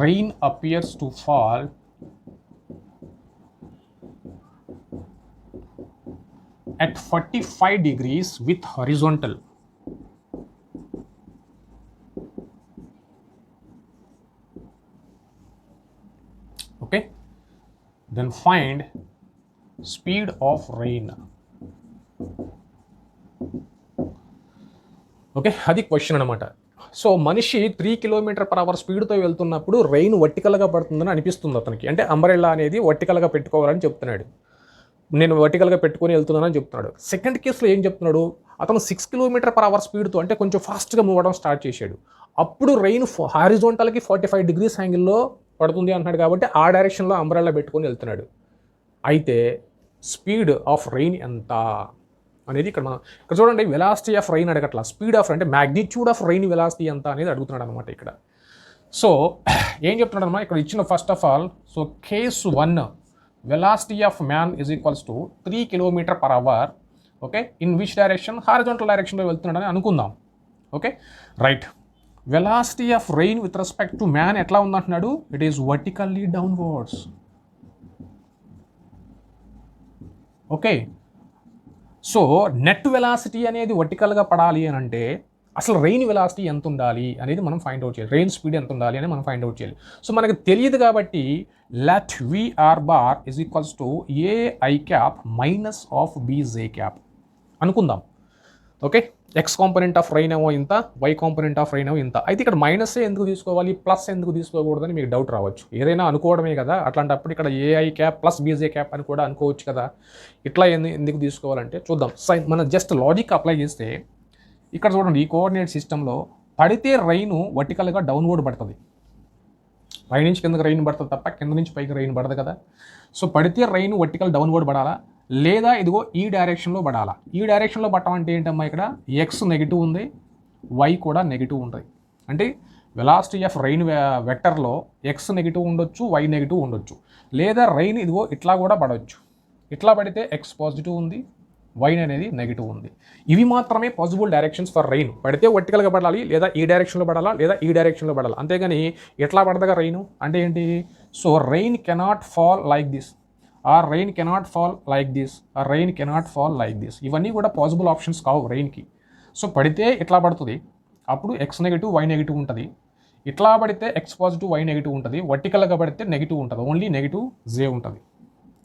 rain appears to fall at 45 degrees with horizontal. Okay, then find speed of rain. Okay, అది question అనమాట. So మనిషి 3 km/h స్పీడ్తో వెళ్తున్నప్పుడు rain వర్టికల్గా పడుతుందని అనిపిస్తుంది అతనికి. అంటే umbrella అనేది వర్టికల్గా పెట్టుకోవాలని చెప్తున్నాడు. నేను వర్టికల్గా పెట్టుకొని వెళ్తున్నానని చెప్తున్నాడు. సెకండ్ కేసులో ఏం చెప్తున్నాడు, అతను 6 km/h స్పీడ్తో అంటే కొంచెం ఫాస్ట్గా మూవ్ అవ్వడం స్టార్ట్ చేశాడు. అప్పుడు రైన్ హారిజోంటల్కి 45 degrees యాంగిల్లో పడుతుంది అంటున్నాడు. కాబట్టి ఆ డైరెక్షన్లో అంబరెల్లా పెట్టుకొని వెళ్తున్నాడు. అయితే స్పీడ్ ఆఫ్ రైన్ ఎంత అనేది ఇక్కడ చూడండి, వెలాసిటీ ఆఫ్ రైన్ అడగట్లా, స్పీడ్ ఆఫ్ అంటే మ్యాగ్నిట్యూడ్ ఆఫ్ రైన్ వెలాసిటీ ఎంత అనేది అడుగుతున్నాడు అనమాట ఇక్కడ. సో ఏం చెప్తున్నాడు అనమాట ఇక్కడ ఇచ్చిన, first of all so case 1 velocity of man is equals to 3 km/h. Okay, in which direction, horizontal డైరెక్షన్లో వెళ్తున్నాడని అనుకుందాం. Okay, right. Velocity of rain with respect to man ఎట్లా ఉందంటున్నాడు, it is vertically downwards. Okay, so net velocity అనేది వర్టికల్గా పడాలి అని అంటే అసలు రెయిన్ వెలాసిటీ ఎంత ఉండాలి అనేది మనం ఫైండ్ అవుట్ చేయాలి, రెయిన్ స్పీడ్ ఎంత ఉండాలి అని మనం ఫైండ్ అవుట్ చేయాలి. సో మనకు తెలియదు కాబట్టి let VR bar is equals to AI cap minus of BJ cap అనుకుందాం. Okay, X component of rain ఏమో ఇంత, వై కాంపోనెంట్ ఆఫ్ రెయిన్ ఏమో ఇంత. అయితే ఇక్కడ మైనస్ ఎందుకు తీసుకోవాలి, ప్లస్ ఎందుకు తీసుకోకూడదని మీకు డౌట్ రావచ్చు. ఏదైనా అనుకోవడమే కదా, అట్లాంటప్పుడు ఇక్కడ ఏఐ క్యాప్ ప్లస్ బీజే క్యాప్ అని కూడా అనుకోవచ్చు కదా. ఇట్లా ఎందుకు తీసుకోవాలంటే చూద్దాం. మనం జస్ట్ లాజిక్ అప్లై చేస్తే ఇక్కడ చూడండి, ఈ కోఆర్డినేట్ సిస్టంలో పడితే రెయిన్ వర్టికల్గా డౌన్వర్డ్ పడుతుంది. పై నుంచి కిందకి రెయిన్ పడుతుంది తప్ప కింద నుంచి పైకి రెయిన్ పడదు కదా. సో పడితే రెయిన్ వర్టికల్ డౌన్వర్డ్ పడాలా, లేదా ఇదిగో ఈ డైరెక్షన్లో పడాలా. ఈ డైరెక్షన్లో పట్టడం అంటే ఏంటమ్మా, ఇక్కడ ఎక్స్ నెగిటివ్ ఉంది, వై కూడా నెగిటివ్ ఉంటుంది. అంటే వెలాసిటీ ఆఫ్ రెయిన్ వెక్టర్లో ఎక్స్ నెగిటివ్ ఉండొచ్చు, వై నెగిటివ్ ఉండొచ్చు. లేదా రెయిన్ ఇదిగో ఇట్లా కూడా పడవచ్చు. ఇట్లా పడితే ఎక్స్ పాజిటివ్ ఉంది, వై అనేది నెగిటివ్ ఉంది. ఇవి మాత్రమే పాసిబుల్ డైరెక్షన్స్ ఫర్ రెయిన్. పడితే వర్టికల్గా పడాలి, లేదా ఈ డైరెక్షన్లో పడాలా, లేదా ఈ డైరెక్షన్లో పడాలి. అంతేగాని ఎట్లా పడదగా రెయిన్ అంటే ఏంటి, so rain cannot fall like this, or rain cannot fall like this, or rain cannot fall like this. ఇవన్నీ కూడా పాసిబుల్ ఆప్షన్స్ కావు రెయిన్కి. సో పడితే ఇట్లా పడుతుంది, అప్పుడు ఎక్స్ నెగిటివ్, వై నెగిటివ్ ఉంటుంది. ఇట్లా పడితే ఎక్స్ పాజిటివ్, వై నెగిటివ్ ఉంటుంది. వర్టికల్గా పడితే నెగిటివ్ ఉంటుంది, ఓన్లీ నెగిటివ్ జే ఉంటుంది,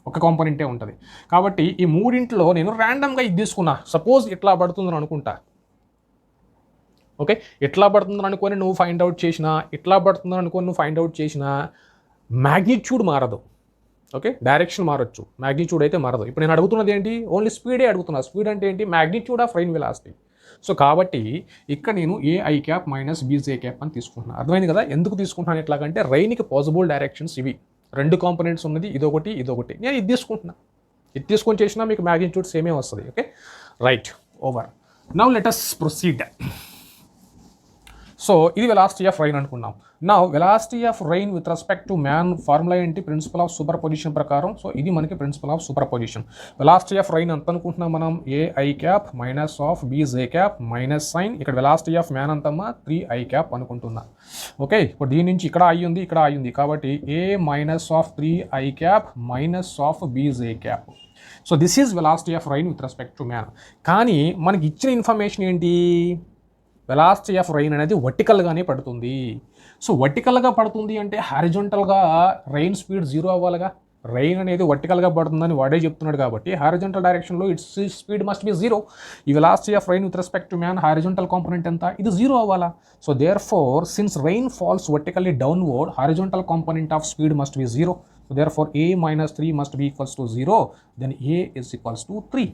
ఒక కాంపోనెంటే ఉంటుంది. కాబట్టి ఈ మూడింట్లో నేను ర్యాండమ్గా ఇది తీసుకున్నా. సపోజ్ ఇట్లా పడుతుందని అనుకుంటా. ఓకే, ఇట్లా పడుతుందని అనుకొని నువ్వు ఫైండ్ అవుట్ చేసినా, ఇట్లా పడుతుందని అనుకొని నువ్వు ఫైండ్ అవుట్ చేసినా మ్యాగ్నిట్యూడ్ మారదు. ఓకే, డైరెక్షన్ మారచ్చు, మ్యాగ్నిట్యూడ్ అయితే మారదు. ఇప్పుడు నేను అడుగుతున్నది ఏంటి, ఓన్లీ స్పీడే అడుగుతున్నా. స్పీడ్ అంటే ఏంటి, magnitude of rain velocity. So కాబట్టి ఇక్కడ నేను ఏఐ క్యాప్ మైనస్ బీజే క్యాప్ అని తీసుకుంటున్నాను. అర్థమైంది కదా ఎందుకు తీసుకుంటున్నాను ఎట్లాగంటే, రెయిన్కి పాసిబుల్ డైరెక్షన్స్ ఇవి, రెండు కాంపోనెంట్స్ ఉన్నది, ఇదొకటి ఇదొకటి. నేను ఇది తీసుకుంటున్నా, ఇది తీసుకొని చేసినా మీకు మ్యాగ్నిట్యూడ్ సేమే వస్తుంది. Okay, right, over. Now let us proceed. So ఇది వెలాసిటీ ఆఫ్ రెయిన్ అనుకున్నాం. Now velocity of rain with respect to man formula ఏంటి, ప్రిన్సిపల్ ఆఫ్ సూపర్ పొజిషన్ ప్రకారం. సో ఇది మనకి principle of superposition. Velocity of rain అంత అనుకుంటున్నాం మనం, AI cap minus of BJ cap minus sign. ఇక్కడ velocity of man అంతమ్మా 3i cap అనుకుంటున్నా. ఓకే, ఇప్పుడు దీని నుంచి ఇక్కడ ఐ ఉంది, ఇక్కడ ఐ ఉంది, కాబట్టి A minus of 3i cap minus of BJ cap. So this is velocity of rain with respect to man. కానీ మనకి ఇచ్చిన ఇన్ఫర్మేషన్ ఏంటి, వెలాసిటీ ఆఫ్ రెయిన్ అనేది వర్టికల్గానే పడుతుంది. సో వర్టికల్గా పడుతుంది అంటే హారిజాంటల్గా రెయిన్ స్పీడ్ జీరో అవ్వాలిగా. రెయిన్ అనేది వర్టికల్గా పడుతుందని వాడే చెప్తున్నాడు కాబట్టి హారిజాంటల్ డైరెక్షన్లో its speed must be zero. ఈ velocity of rain with respect to man horizontal component ఎంత, ఇది జీరో అవ్వాలా. So there four since rain falls vertically downward, horizontal component of speed must be zero. So there four a minus 3 must be equals to 0, then a is equals to 3.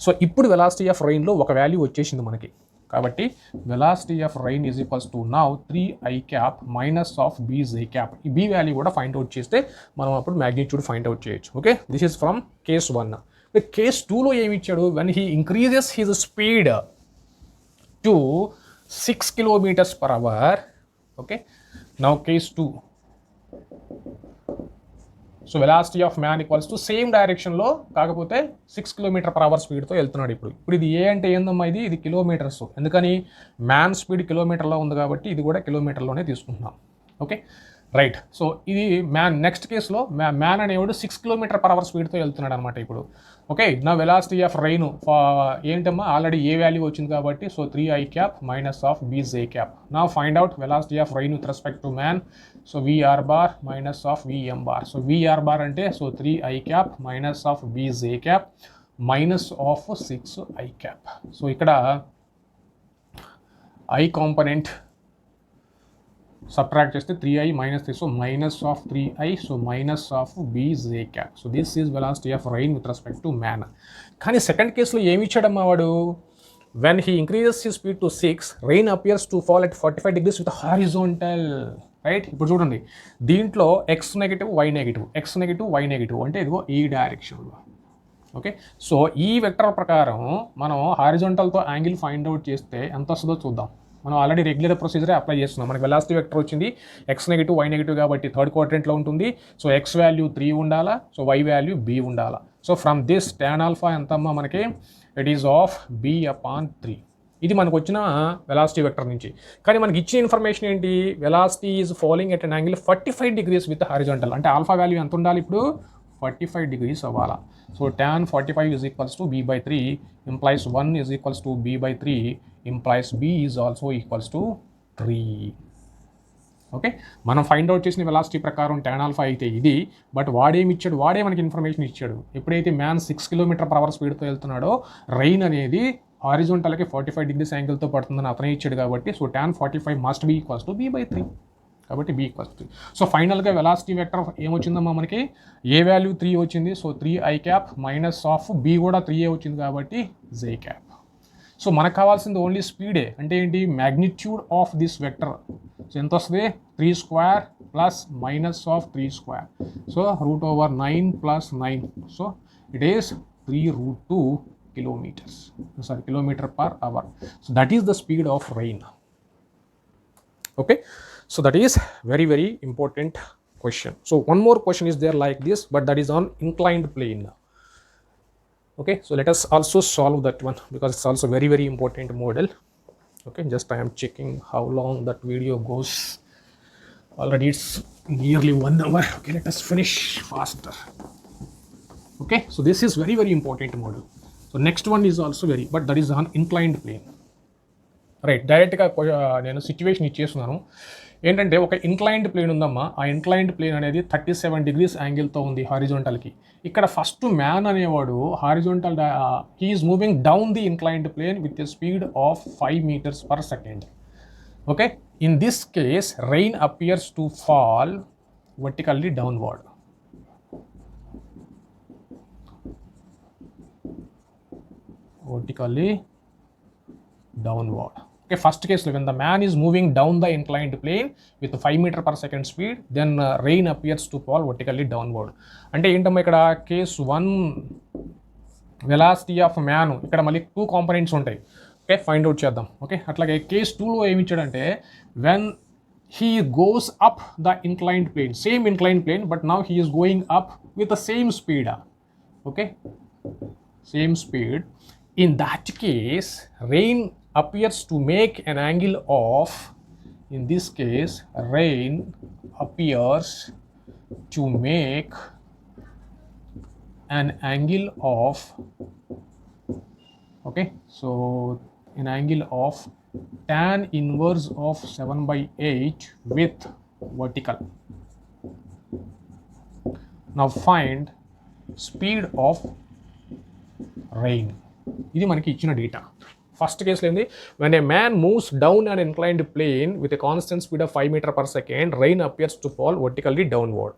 So ఇప్పుడు velocity of రెయిన్లో ఒక value వచ్చేసింది మనకి. కాబట్టి velocity of rain is equals to now 3i cap minus of BJ cap. ఈ B value కూడా find out చేస్తే మనం అప్పుడు మ్యాగ్నిట్యూడ్ ఫైండ్ అవుట్ చేయొచ్చు. Okay, this is from case 1. Case 2లో ఏమి ఇచ్చాడు, when he increases his speed to 6 km/h. Okay, now case 2. So velocity of man equals to same డైరెక్షన్లో కాకపోతే 6 km/h స్పీడ్తో వెళ్తున్నాడు. ఇప్పుడు ఇది ఏ అంటే ఏందమ్మా, ఇది కిలోమీటర్స్. ఎందుకని మ్యాన్ స్పీడ్ కిలోమీటర్లో ఉంది కాబట్టి ఇది కూడా కిలోమీటర్లోనే తీసుకుంటున్నాం. Okay, right. సో ఇది మ్యాన్. నెక్స్ట్ కేసులో మ్యాన్ అనేవాడు 6 km/h స్పీడ్తో వెళ్తున్నాడు అనమాట ఇప్పుడు. ఓకే, నా వెలాసిటీ ఆఫ్ రెయిన్ ఏంటమ్మా, ఆల్రెడీ ఏ వాల్యూ వచ్చింది కాబట్టి so 3i cap minus of BJ cap. నా find out velocity of rain with respect to man. So vr bar minus of vm bar. So vr bar అంటే so 3i cap minus of bj cap minus of 6i cap. So ఇక్కడ i component subtract చేస్తే 3i minus 3, so minus of 3i, so minus of bj cap. So this is velocity of rain with respect to man. కానీ second కేసులో ఏమి ఇచ్చాడమ్మా వాడు, when he increases his speed to 6, rain appears to fall at 45 degrees with horizontal. Right, ఇప్పుడు చూడండి దీంట్లో X negative, Y negative, X negative, Y negative అంటే ఇదిగో ఈ డైరెక్షన్లో. ఓకే, సో ఈ వెక్టర్ ప్రకారం మనం హారిజాంటల్తో యాంగిల్ ఫైండ్ అవుట్ చేస్తే ఎంత వస్తుందో చూద్దాం. మనం ఆల్రెడీ రెగ్యులర్ ప్రొసీజరే అప్లై చేస్తున్నాం. మనకి వెలాసిటీ వెక్టర్ వచ్చింది ఎక్స్ నెగిటివ్, వై నెగిటివ్ కాబట్టి థర్డ్ క్వాడ్రంట్లో ఉంటుంది. సో ఎక్స్ వాల్యూ 3 ఉండాలా, సో వై వాల్యూ b ఉండాలా. So from this tan alpha ఎంతమ్మా మనకి, ఇట్ ఈస్ ఆఫ్ b/3. ఇది మనకు వచ్చిన వెలాసిటీ వెక్టర్ నుంచి. కానీ మనకి ఇచ్చిన ఇన్ఫర్మేషన్ ఏంటి? Velocity is following at an angle 45 degrees with horizontal. అంటే ఆల్ఫా వాల్యూ ఎంత ఉండాలి ఇప్పుడు? 45 degrees అవ్వాలా. So tan 45 is equals to b/3 implies 1 is equals to b/3 implies b is also equals to 3. Okay, మనం find out చేసిన velocity ప్రకారం tan alpha అయితే ఇది. బట్ వాడేమి ఇచ్చాడు? వాడే మనకి ఇన్ఫర్మేషన్ ఇచ్చాడు. ఎప్పుడైతే మ్యాన్ 6 km/h స్పీడ్తో వెళ్తున్నాడో రెయిన్ అనేది హారిజాంటల్కి 45 degrees యాంగిల్తో పడుతుందని అతనే ఇచ్చాడు కాబట్టి so tan 45 must be equals to b/3. కాబట్టి b ఈక్వల్స్ 3. సో ఫైనల్గా వెలాసిటీ వెక్టర్ ఏమొచ్చిందమ్మా మనకి? ఏ వాల్యూ 3 వచ్చింది. So 3i cap minus of b కూడా 3a వచ్చింది కాబట్టి j క్యాప్. సో మనకు కావాల్సింది ఓన్లీ స్పీడే. అంటే ఏంటి? Magnitude of this vector. So ఎంత వస్తుంది? 3² plus minus of 3². So √9 plus 9. So it is 3√2 kilometers. Sorry, km/h. So that is the speed of rain. Okay, so that is very, very important question. So one more question is there like this, but that is on inclined plane. Okay, so let us also solve that one because it's also very, very important model. Okay, just I am checking how long that video goes. Already it's nearly 1 hour. Okay, let us finish faster. Okay, so this is very, very important model. So next one is also very, but that is on inclined plane. Right, డైరెక్ట్గా నేను situation ఇచ్చేస్తున్నాను. ఏంటంటే ఒక inclined plane ఉందమ్మా. ఆ inclined plane అనేది 37 degrees యాంగిల్తో ఉంది హారిజాంటల్కి. ఇక్కడ ఫస్ట్ మ్యాన్ అనేవాడు horizontal he is moving down the inclined plane with a speed of 5 meters/second. Okay, in this case rain appears to fall vertically downward. vertically downward. Okay, first case when the man is moving down the inclined plane with 5 meter/second speed, then rain appears to fall vertically downward. అంటే ఏంటమ్మా ఇక్కడ case 1 velocity of man, ఇక్కడ మళ్ళీ 2 components ఉంటాయి. Okay, find out చేద్దాం. Okay, అట్లాగే case 2లో ఏమి ఇచ్చాడంటే when he goes up the inclined plane, same inclined plane, but now he is going up with the same speed. Okay, same speed. In that case, rain appears to make an angle of, in this case, rain appears to make an angle of, okay, so an angle of tan inverse of 7/8 with vertical. Now find speed of rain. ఇది మనకి ఇచ్చిన data. First కేసులో ఏంది? When a man moves down and inclined plane with a constant speed of 5 meter/second, rain appears to fall vertically downward.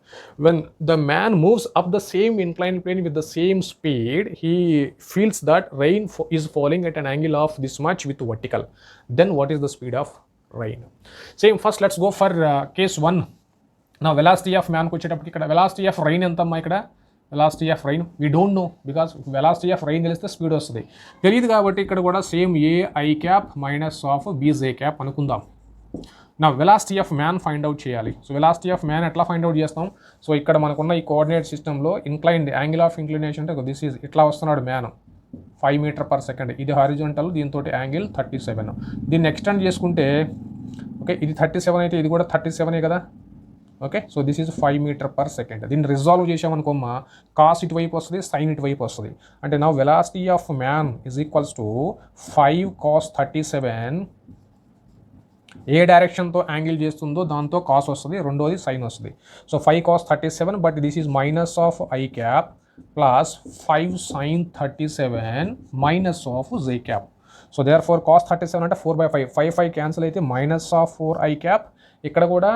When the man moves up the same inclined plane with the same speed, he feels that rain is falling at an angle of this much with vertical. Then what is the speed of rain? Same, first let's go for case 1. Now velocity of man వచ్చేటప్పటికి ఇక్కడ velocity of rain ఎంతమ్మా? ఇక్కడ velocity of rain we don't know because velocity of rain తెలిస్తే speed వస్తుంది. తెలియదు కాబట్టి ఇక్కడ కూడా same AI cap minus of BJ cap అనుకుందాం. నా velocity of man find out చేయాలి. సో వెలాసిటీ ఆఫ్ మ్యాన్ ఎట్లా ఫైండ్ అవుట్ చేస్తాం? సో ఇక్కడ మనకున్న ఈ కోఆర్డినేట్ సిస్టంలో ఇంక్లైన్డ్ యాంగిల్ ఆఫ్ ఇంక్లినేషన్ అంటే దిస్ ఈజ్ ఇట్లా వస్తున్నాడు మ్యాన్ 5 meter/second. ఇది హారిజాంటల్, దీంతో యాంగిల్ 37. దీన్ని ఎక్స్టెండ్ చేసుకుంటే ఓకే ఇది 37 అయితే ఇది కూడా 37 కదా. Okay, so this is 5 meter/second. దీన్ని రిజాల్వ్ చేసామనుకోమ్మా కాస్ ఇటువైపు వస్తుంది, సైన్ ఇటువైపు వస్తుంది. అంటే నా velocity of man is equals to 5 cos 37. ఏ డైరెక్షన్తో యాంగిల్ చేస్తుందో దాంతో కాస్ వస్తుంది, రెండోది సైన్ వస్తుంది. So 5 cos 37, but this is minus of I cap plus 5 sin 37 minus of J cap. So there four cos 37 అంటే 4/5, 5 క్యాన్సిల్ అయితే మైనస్ ఆఫ్ 4i క్యాప్. ఇక్కడ కూడా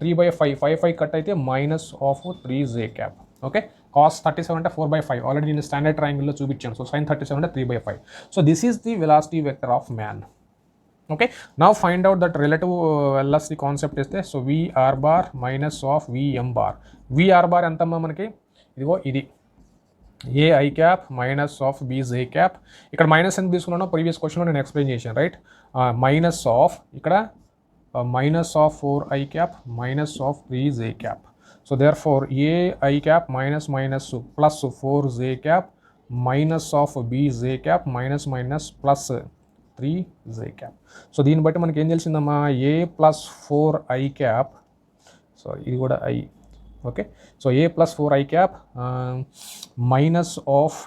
3/5, 5 కట్ అయితే minus of 3j cap. Okay, cos 37 అంటే 4/5 already నేను standard ట్రయాంగిల్లో చూపించాను. So sin 37 అంటే 3/5. So this is the velocity vector of man. Okay, now find out that relative velocity concept ఇస్తే so vr bar minus of vm bar. vr bar ఎంతమ్మా మనకి? ఇదిగో ఇది AI cap minus of BJ cap. ఇక్కడ minus ఎంత తీసుకున్నానో previous క్వశ్చన్లో నేను ఎక్స్ప్లెయిన్ చేశాను, రైట్? మైనస్ ఆఫ్ ఇక్కడ minus of 4i cap minus of 3j cap. So therefore ai cap minus plus 4j cap minus of bj cap minus plus 3 z cap. So దీన్ని బట్టి మనకి ఏం తెలిసిందమ్మా, a plus 4 i cap, sorry ఇది కూడా i, okay. So a plus 4i cap minus of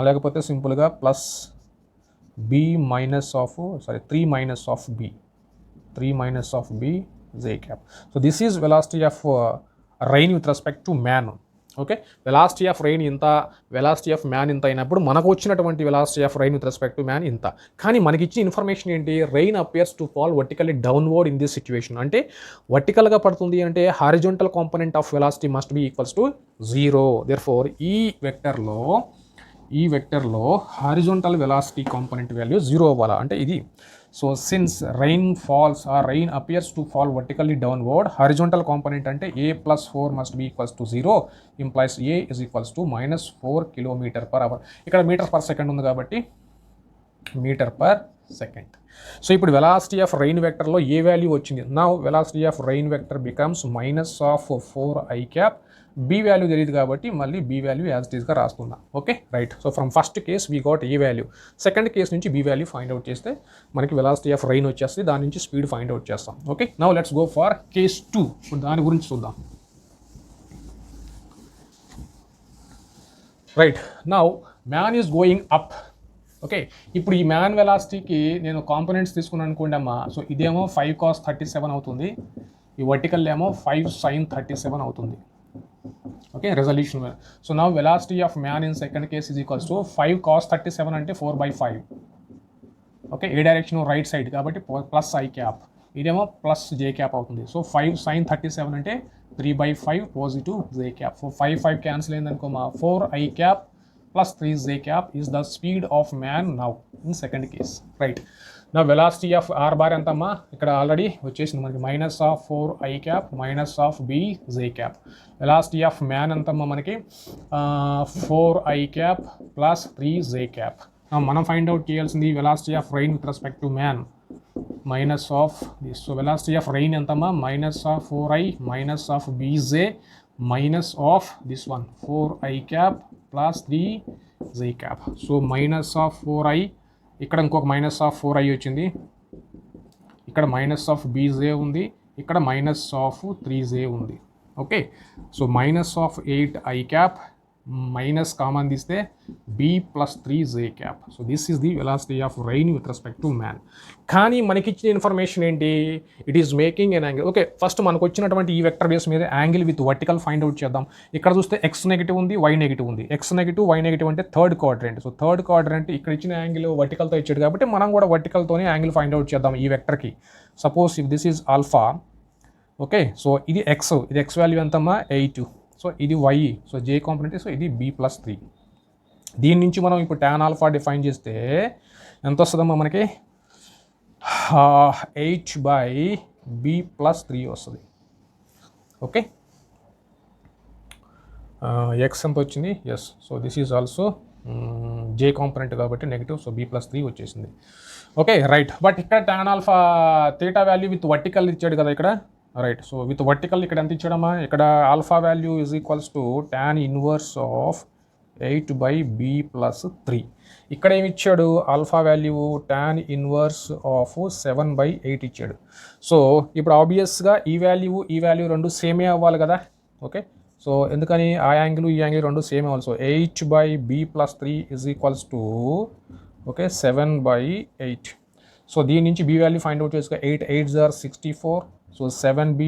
లేకపోతే సింపుల్గా plus b minus of 3 minus of b, 3 minus of b z cap. So this is velocity of rain with respect to man. Okay, velocity of rain ఇంత, velocity of man ఇంత అయినప్పుడు మనకు వచ్చినటువంటి velocity of rain with respect to man ఇంత. కానీ మనకి ఇచ్చిన information ఏంటి, rain appears to fall vertically downward in this situation. అంటే వర్టికల్గా పడుతుంది అంటే horizontal component of velocity must be equals to 0. Therefore ఈ వెక్టర్లో హారిజాంటల్ వెలాసిటీ కాంపోనెంట్ వాల్యూ 0 అవ్వాలా అంటే ఇది. So since rain falls or rain appears to fall vertically downward, horizontal component అంటే a plus 4 must be equals to 0, implies a is equals to -4 km/h. ఇక్కడ meter per second ఉంది కాబట్టి meter per second. So ఇప్పుడు velocity of rain వెక్టర్లో A value వచ్చింది, నా velocity of rain vector becomes -4i cap. b value తెలియదు కాబట్టి మళ్ళీ b వాల్యూ యాజ్ ఇట్ ఈస్గా రాసుకుందాం. Okay right. So from first case we got A value, second case నుంచి b వాల్యూ ఫైండ్ అవుట్ చేస్తే మనకి వెలాసిటీ ఆఫ్ రెయిన్ వచ్చేస్తుంది, దాని నుంచి స్పీడ్ ఫైండ్ అవుట్ చేస్తాం. Okay, now let's go for case 2. ఇప్పుడు దాని గురించి చూద్దాం. Right, now man is going up. Okay, ఇప్పుడు ఈ మ్యాన్ వెలాసిటీకి నేను కాంపోనెంట్స్ తీసుకున్నాను అనుకోండి అమ్మా. సో ఇదేమో 5 cos 37 అవుతుంది, ఈ వర్టికల్ ఏమో 5 sin 37 అవుతుంది. Okay, resolution. So now velocity of man in second case is equals to 5 cos 37 అంటే 4/5. ఓకే, ఏ డైరెక్షన్ రైట్ సైడ్ కాబట్టి ప్లస్ i cap, ఇదేమో ప్లస్ j cap అవుతుంది. సో 5 sin 37 అంటే 3/5 positive j cap. So 5 cancel అయిందనుకో మా 4i cap plus 3z cap is the speed of man now in second case. Right, now velocity of r bar ఎంతమ్మా, ఇక్కడ already వచ్చేసింది మనకి -4i cap minus of bz cap. Velocity of man ఎంతమ్మా మనకి 4i cap plus 3z cap. మనం find out చేయాల్సింది velocity of rain with respect to man minus of this. So velocity of rain ఎంతమ్మా, -4i minus of bz minus of this one 4i cap plus 3z cap. So -4i, ఇక్కడ ఇంకొక -4i వచ్చింది, ఇక్కడ -bz ఉంది, ఇక్కడ -3z ఉంది. Okay, so -8i cap minus common తీస్తే b plus 3z cap. So this is the velocity of rain with respect to man. కానీ మనకి ఇచ్చిన ఇన్ఫర్మేషన్ ఏంటి, it is making N angle. Okay, first మనకు వచ్చినటువంటి ఈ వెక్టర్ బేస్ మీద angle with vertical find out చేద్దాం. ఇక్కడ చూస్తే x నెగిటివ్ ఉంది, y నెగిటివ్ ఉంది. x నెగిటివ్, y నెగిటివ్ అంటే third quadrant. So third quadrant ఇక్కడ ఇచ్చిన యాంగిల్ వర్టికల్తో ఇచ్చాడు కాబట్టి మనం కూడా వర్టికల్తోనే యాంగిల్ ఫైండ్ అవుట్ చేద్దాం ఈ వెక్టర్కి. Suppose if this is alpha, okay, so ఇది x వాల్యూ ఎంతమ్మా 8. సో ఇది y, so j component, so ఇది b plus 3. దీని నుంచి మనం ఇప్పుడు tan ఆల్ఫా డిఫైన్ చేస్తే ఎంత వస్తుందమ్మా మనకి 8/b plus 3 వస్తుంది. ఓకే, x ఎంత వచ్చింది, yes. So this is also j component కాబట్టి నెగిటివ్, సో b plus 3 వచ్చేసింది. ఓకే రైట్, బట్ ఇక్కడ tan alpha theta value with vertical ఇచ్చాడు కదా ఇక్కడ. రైట్, సో విత్ వర్టికల్ ఇక్కడ ఎంత ఇచ్చాడమ్మా, ఇక్కడ alpha value is equals to tan inverse of 8/b plus 3. ఇక్కడ ఏమి ఇచ్చాడు, alpha value tan inverse of 7/8 ఇచ్చాడు. సో ఇప్పుడు ఆబ్వియస్గా ఈ వాల్యూ రెండు సేమే అవ్వాలి కదా. ఓకే, సో ఎందుకని ఆ యాంగిల్ ఈ యాంగిల్ రెండు సేమ్ అవ్వాలి. So 8/b plus 3 is equals to okay 7/8. So దీని నుంచి b వాల్యూ ఫైండ్ అవుట్ చేసుకో. 8 8s are 64. So 7b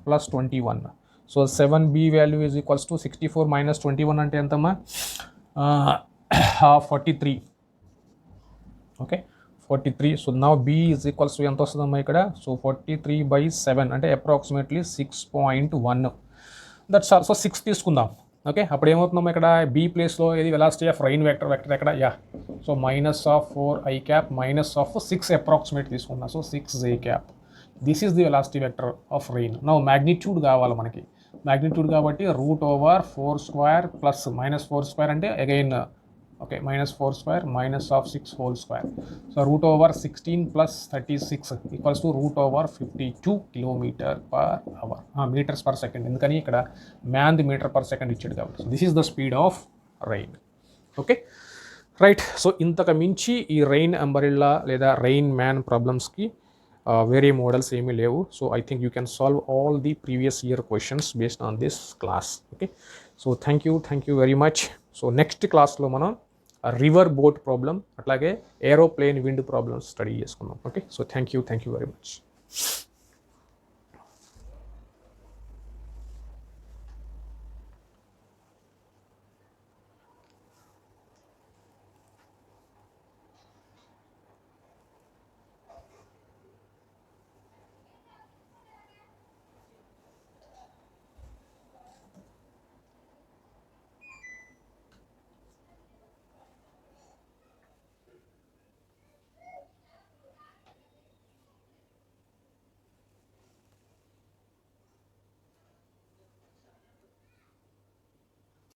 plus 21. So 7b value is equals to 64 minus 21 అంటే ఎంతమ్మా 43. Okay 43. So now b is equals to ఎంత వస్తుందమ్మా ఇక్కడ, so 43/7 అంటే approximately 6.1. That's all. So 6 తీసుకుందాం. ఓకే, అప్పుడు ఏమవుతుందమ్మా ఇక్కడ b ప్లేస్లో ఏది వెలాసిటీ ఆఫ్ రెయిన్ వెక్టర్ ఎక్కడ, yeah. So -4i cap -6 approximate తీసుకుందాం. So 6z cap. This is the velocity vector of rain. Now magnitude కావాలి మనకి. మ్యాగ్నిట్యూడ్ కాబట్టి √4² ప్లస్ -4² అంటే again okay -4² -6 whole square. So √16 plus 36 equals to √52 km/h, meters per second. ఎందుకని ఇక్కడ man the meter per second ఇచ్చాడు కాబట్టి. So this is the speed of rain. Okay right. So ఇంతకు మించి ఈ రెయిన్ అంబరిల్లా లేదా రెయిన్ మ్యాన్ ప్రాబ్లమ్స్కి వేరే models ఏమీ లేవు. So I think you can solve all the previous year questions based on this class. Okay, so thank you very much. So next క్లాస్లో మనం river boat problem అట్లాగే aeroplane wind problems study చేసుకుందాం. Okay, so thank you very much.